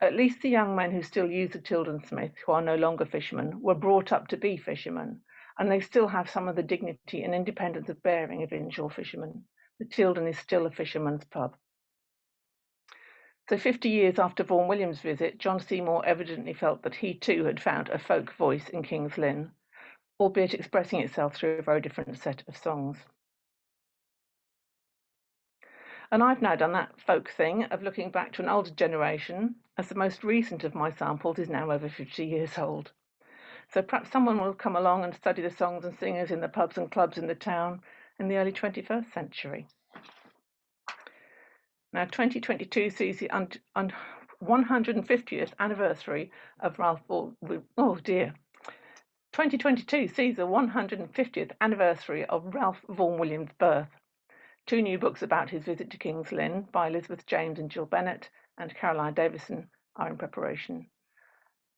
"At least the young men who still use the Tilden Smith, who are no longer fishermen, were brought up to be fishermen, and they still have some of the dignity and independence of bearing of inshore fishermen. The Tilden is still a fisherman's pub." So 50 years after Vaughan Williams' visit, John Seymour evidently felt that he too had found a folk voice in King's Lynn, albeit expressing itself through a very different set of songs. And I've now done that folk thing of looking back to an older generation, as the most recent of my samples is now over 50 years old. So perhaps someone will come along and study the songs and singers in the pubs and clubs in the town in the early 21st century. Now, 2022 sees the 150th anniversary of Ralph Vaughan. Oh dear. 2022 sees the 150th anniversary of Ralph Vaughan Williams' birth. 2 new books about his visit to King's Lynn by Elizabeth James and Jill Bennett and Caroline Davison are in preparation.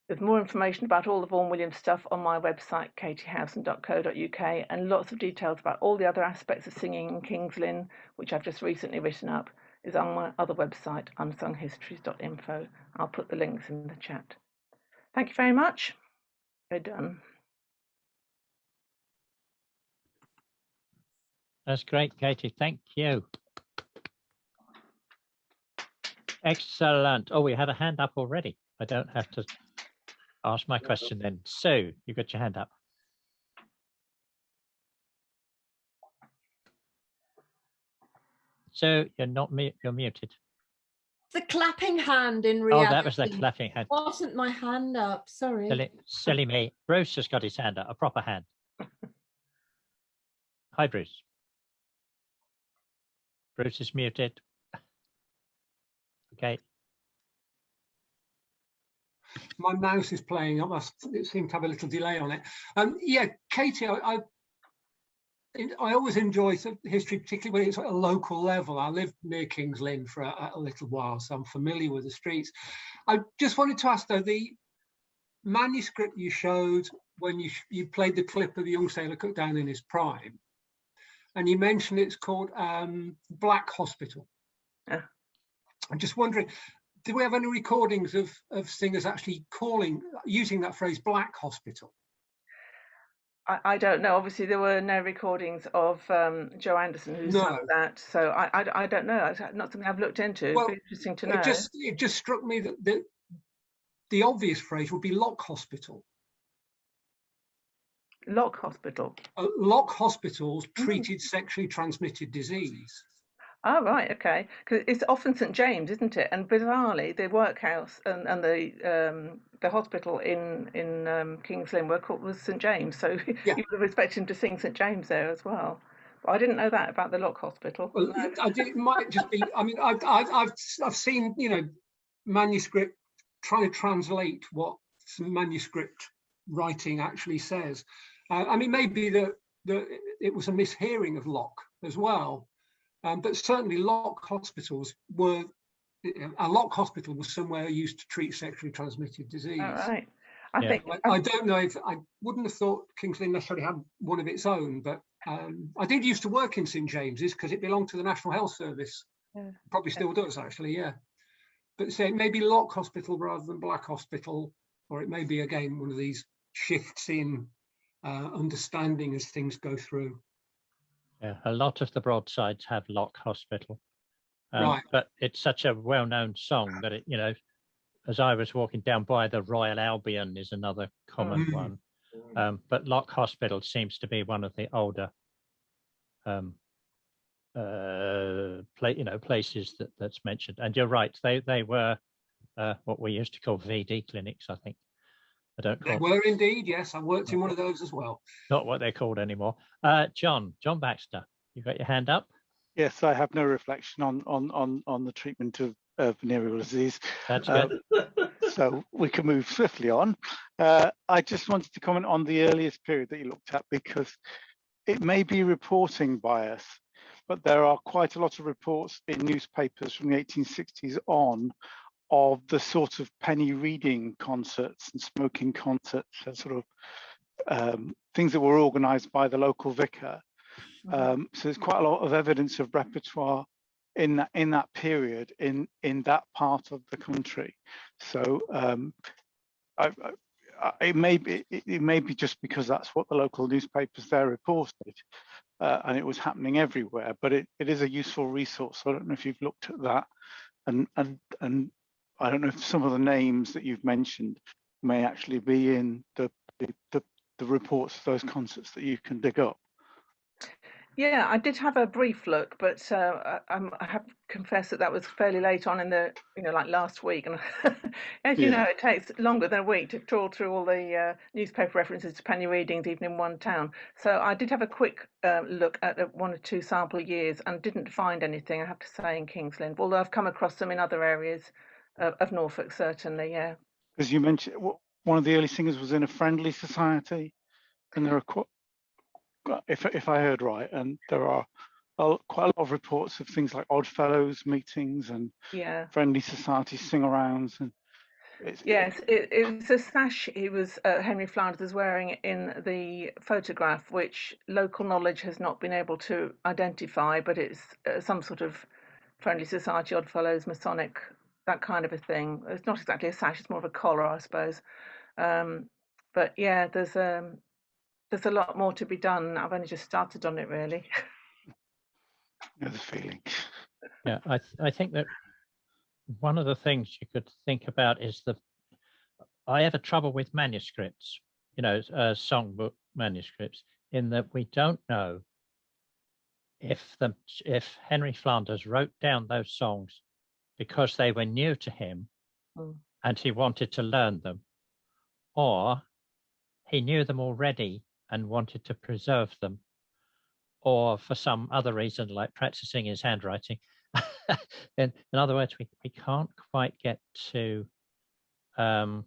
There's more information about all the Vaughan Williams stuff on my website, katiehowson.co.uk, and lots of details about all the other aspects of singing in King's Lynn, which I've just recently written up, is on my other website, unsunghistories.info. I'll put the links in the chat. Thank you very much. We're done. That's great, Katie. Thank you. Excellent. Oh, we had a hand up already. I don't have to ask my question then. Sue, you got your hand up. So you're not you're muted. The clapping hand in reality. Oh, that was the clapping hand. Wasn't my hand up? Sorry. Silly me. Bruce has got his hand up, a proper hand. Hi, Bruce. Bruce is muted. Okay. My mouse is playing. It seemed to have a little delay on it. Yeah, Katie, I always enjoy history, particularly when it's at a local level. I lived near King's Lynn for a little while, so I'm familiar with the streets. I just wanted to ask, though, the manuscript you showed when you played the clip of the young sailor cut down in his prime, and you mentioned it's called Black Hospital. Yeah. I'm just wondering, do we have any recordings of singers actually using that phrase Black Hospital? I don't know. Obviously, there were no recordings of Joe Anderson who sang that, so I don't know. It's not something I've looked into. Well, it'd be interesting to know. It just struck me that the obvious phrase would be Lock Hospital. Lock Hospital. Lock hospitals treated sexually transmitted disease. Oh, right, okay. Because it's often St James, isn't it? And bizarrely, the workhouse and the hospital in King's Lynn was St James, so you would have expected him to sing St James there as well. But I didn't know that about the Lock Hospital. Well, it might just be. I mean, I've seen manuscript trying to translate what some manuscript writing actually says. I mean, maybe it was a mishearing of Lock as well. But certainly Lock hospitals were, a Lock hospital was somewhere used to treat sexually transmitted disease. All right. I don't know if, I wouldn't have thought King's Lynn necessarily had one of its own, but I did used to work in St James's because it belonged to the National Health Service. Yeah. Probably still does actually, yeah. But say it may be Lock Hospital rather than Black Hospital, or it may be again one of these shifts in understanding as things go through. Yeah, a lot of the broadsides have Lock Hospital, right. But it's such a well-known song that it, as I was walking down by the Royal Albion is another common one, but Lock Hospital seems to be one of the older, places that's mentioned. And you're right, they were what we used to call VD clinics, I think. They were indeed, yes. I worked in one of those as well. Not what they're called anymore. John Baxter, you got your hand up? Yes, I have no reflection on the treatment of venereal disease. That's good. So we can move swiftly on. I just wanted to comment on the earliest period that you looked at, because it may be reporting bias, but there are quite a lot of reports in newspapers from the 1860s on of the sort of penny reading concerts and smoking concerts and sort of things that were organised by the local vicar. So there's quite a lot of evidence of repertoire in that period in that part of the country. So it may be just because that's what the local newspapers there reported, and it was happening everywhere. But it is a useful resource. So I don't know if you've looked at that. and I don't know if some of the names that you've mentioned may actually be in the reports of those concerts that you can dig up. Yeah, I did have a brief look, but I have to confess that was fairly late on in the, like last week. And as you know, it takes longer than a week to trawl through all the newspaper references to penny readings, even in one town. So I did have a quick look at one or two sample years and didn't find anything, I have to say, in King's Lynn, although I've come across them in other areas of Norfolk, certainly, yeah. Because you mentioned one of the early singers was in a friendly society, and there are if I heard right, and there are quite a lot of reports of things like Oddfellows meetings and friendly society sing-arounds. And yes, it was a sash he was Henry Flanders was wearing in the photograph, which local knowledge has not been able to identify, but it's some sort of friendly society, Oddfellows, Masonic, that kind of a thing. It's not exactly a sash; it's more of a collar, I suppose. But yeah, there's a lot more to be done. I've only just started on it, really. The feeling. Yeah, I think that one of the things you could think about is I have a trouble with manuscripts, songbook manuscripts, in that we don't know if Henry Flanders wrote down those songs because they were new to him and he wanted to learn them, or he knew them already and wanted to preserve them, or for some other reason, like practicing his handwriting. in other words, we can't quite get to the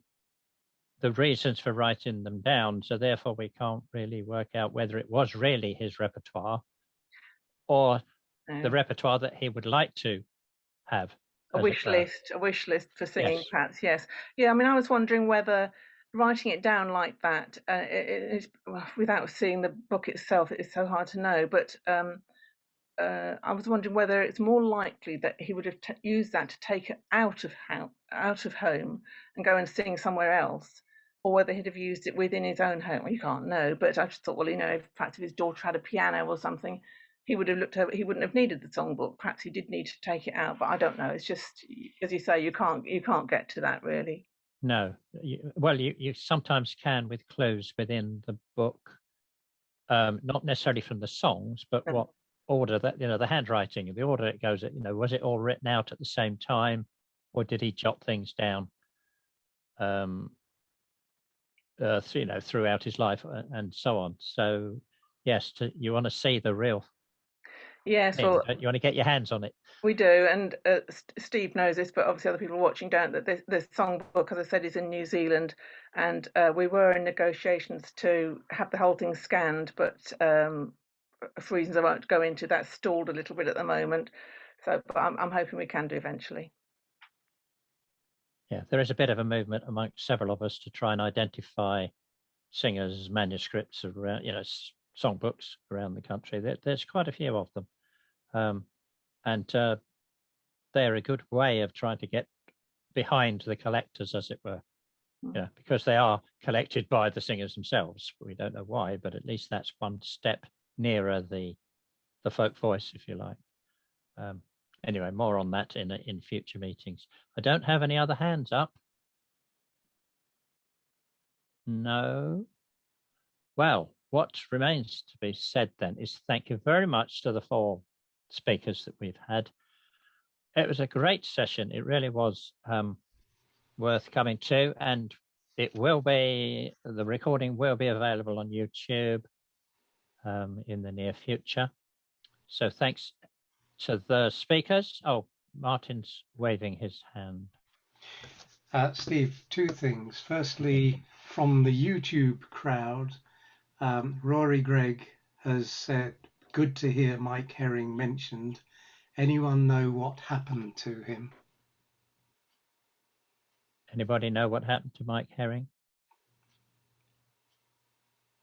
reasons for writing them down, so therefore we can't really work out whether it was really his repertoire or the repertoire that he would like to have. A wish list for singing, perhaps. Yes. Yeah, I mean, I was wondering whether writing it down like that, without seeing the book itself, it's so hard to know. But I was wondering whether it's more likely that he would have used that to take it out of home and go and sing somewhere else, or whether he'd have used it within his own home. Well, you can't know. But I just thought, well, if his daughter had a piano or something, he would have looked over. He wouldn't have needed the songbook. Perhaps he did need to take it out, but I don't know. It's just, as you say, you can't get to that really. No, you sometimes can with clues within the book, not necessarily from the songs, but what order that the handwriting, the order it goes at. Was it all written out at the same time, or did he jot things down? Throughout his life and so on. So yes, you want to see the real. Yes, you want to get your hands on it. We do, and Steve knows this, but obviously other people watching don't. That this songbook, as I said, is in New Zealand, and we were in negotiations to have the whole thing scanned, but for reasons I won't go into, that's stalled a little bit at the moment. So, but I'm hoping we can do eventually. Yeah, there is a bit of a movement amongst several of us to try and identify singers' manuscripts around, songbooks around the country. There's quite a few of them. And they're a good way of trying to get behind the collectors, as it were, because they are collected by the singers themselves. We don't know why, but at least that's one step nearer the folk voice, if you like. Anyway, more on that in future meetings. I don't have any other hands up. No. Well, what remains to be said then is thank you very much to the 4 speakers that we've had. It was a great session. It really was worth coming to, and the recording will be available on YouTube in the near future. So thanks to the speakers. Oh, Martin's waving his hand. Steve, 2 things. Firstly, from the YouTube crowd, Rory Gregg has said, good to hear Mike Herring mentioned. Anyone know what happened to him? Anybody know what happened to Mike Herring?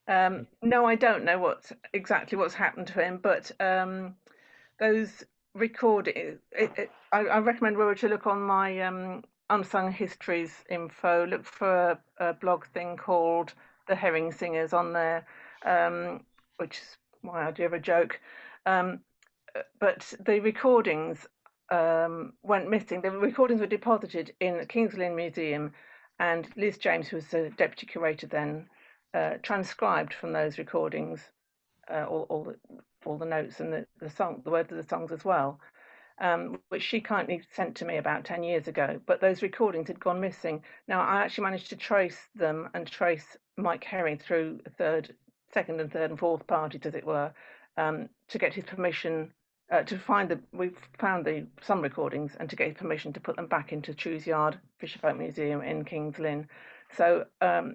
No, I don't know exactly what's happened to him, but those recordings, I recommend Rory to look on my Unsung Histories info. Look for a blog thing called The Herring Singers on there, which is why I do have a joke. But the recordings went missing. The recordings were deposited in the King's Lynn Museum, and Liz James, who was the deputy curator then, transcribed from those recordings all the notes and the words of the songs as well, which she kindly sent to me about 10 years ago. But those recordings had gone missing. Now I actually managed to trace them and trace Mike Herring through second and third and fourth parties, as it were, to get his permission we've found some recordings, and to get his permission to put them back into Trews Yard Fisher Folk Museum in King's Lynn. So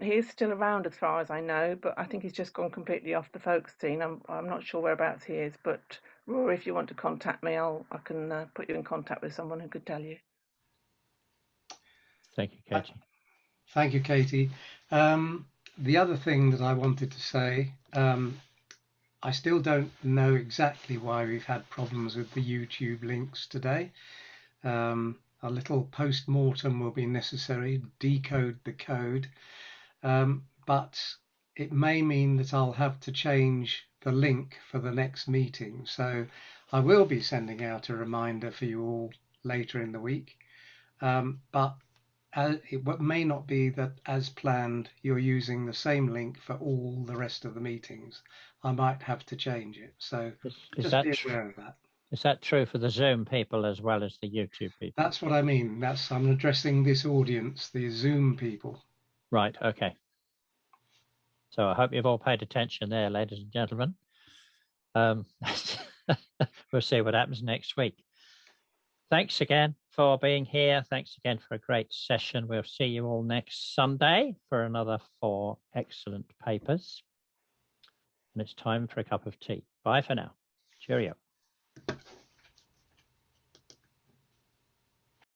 he is still around as far as I know, but I think he's just gone completely off the folk scene. I'm not sure whereabouts he is, but Rory, if you want to contact me, I can put you in contact with someone who could tell you. Thank you, Katie. Thank you, Katie. The other thing that I wanted to say, I still don't know exactly why we've had problems with the YouTube links today. A little post-mortem will be necessary, decode the code, but it may mean that I'll have to change the link for the next meeting. So I will be sending out a reminder for you all later in the week, but it may not be that, as planned, you're using the same link for all the rest of the meetings. I might have to change it. So just be aware of that. Is that true for the Zoom people as well as the YouTube people? That's what I mean. I'm addressing this audience, the Zoom people. Right, okay. So I hope you've all paid attention there, ladies and gentlemen. We'll see what happens next week. Thanks again for being here. Thanks again for a great session. We'll see you all next Sunday for another 4 excellent papers. And it's time for a cup of tea. Bye for now. Cheerio.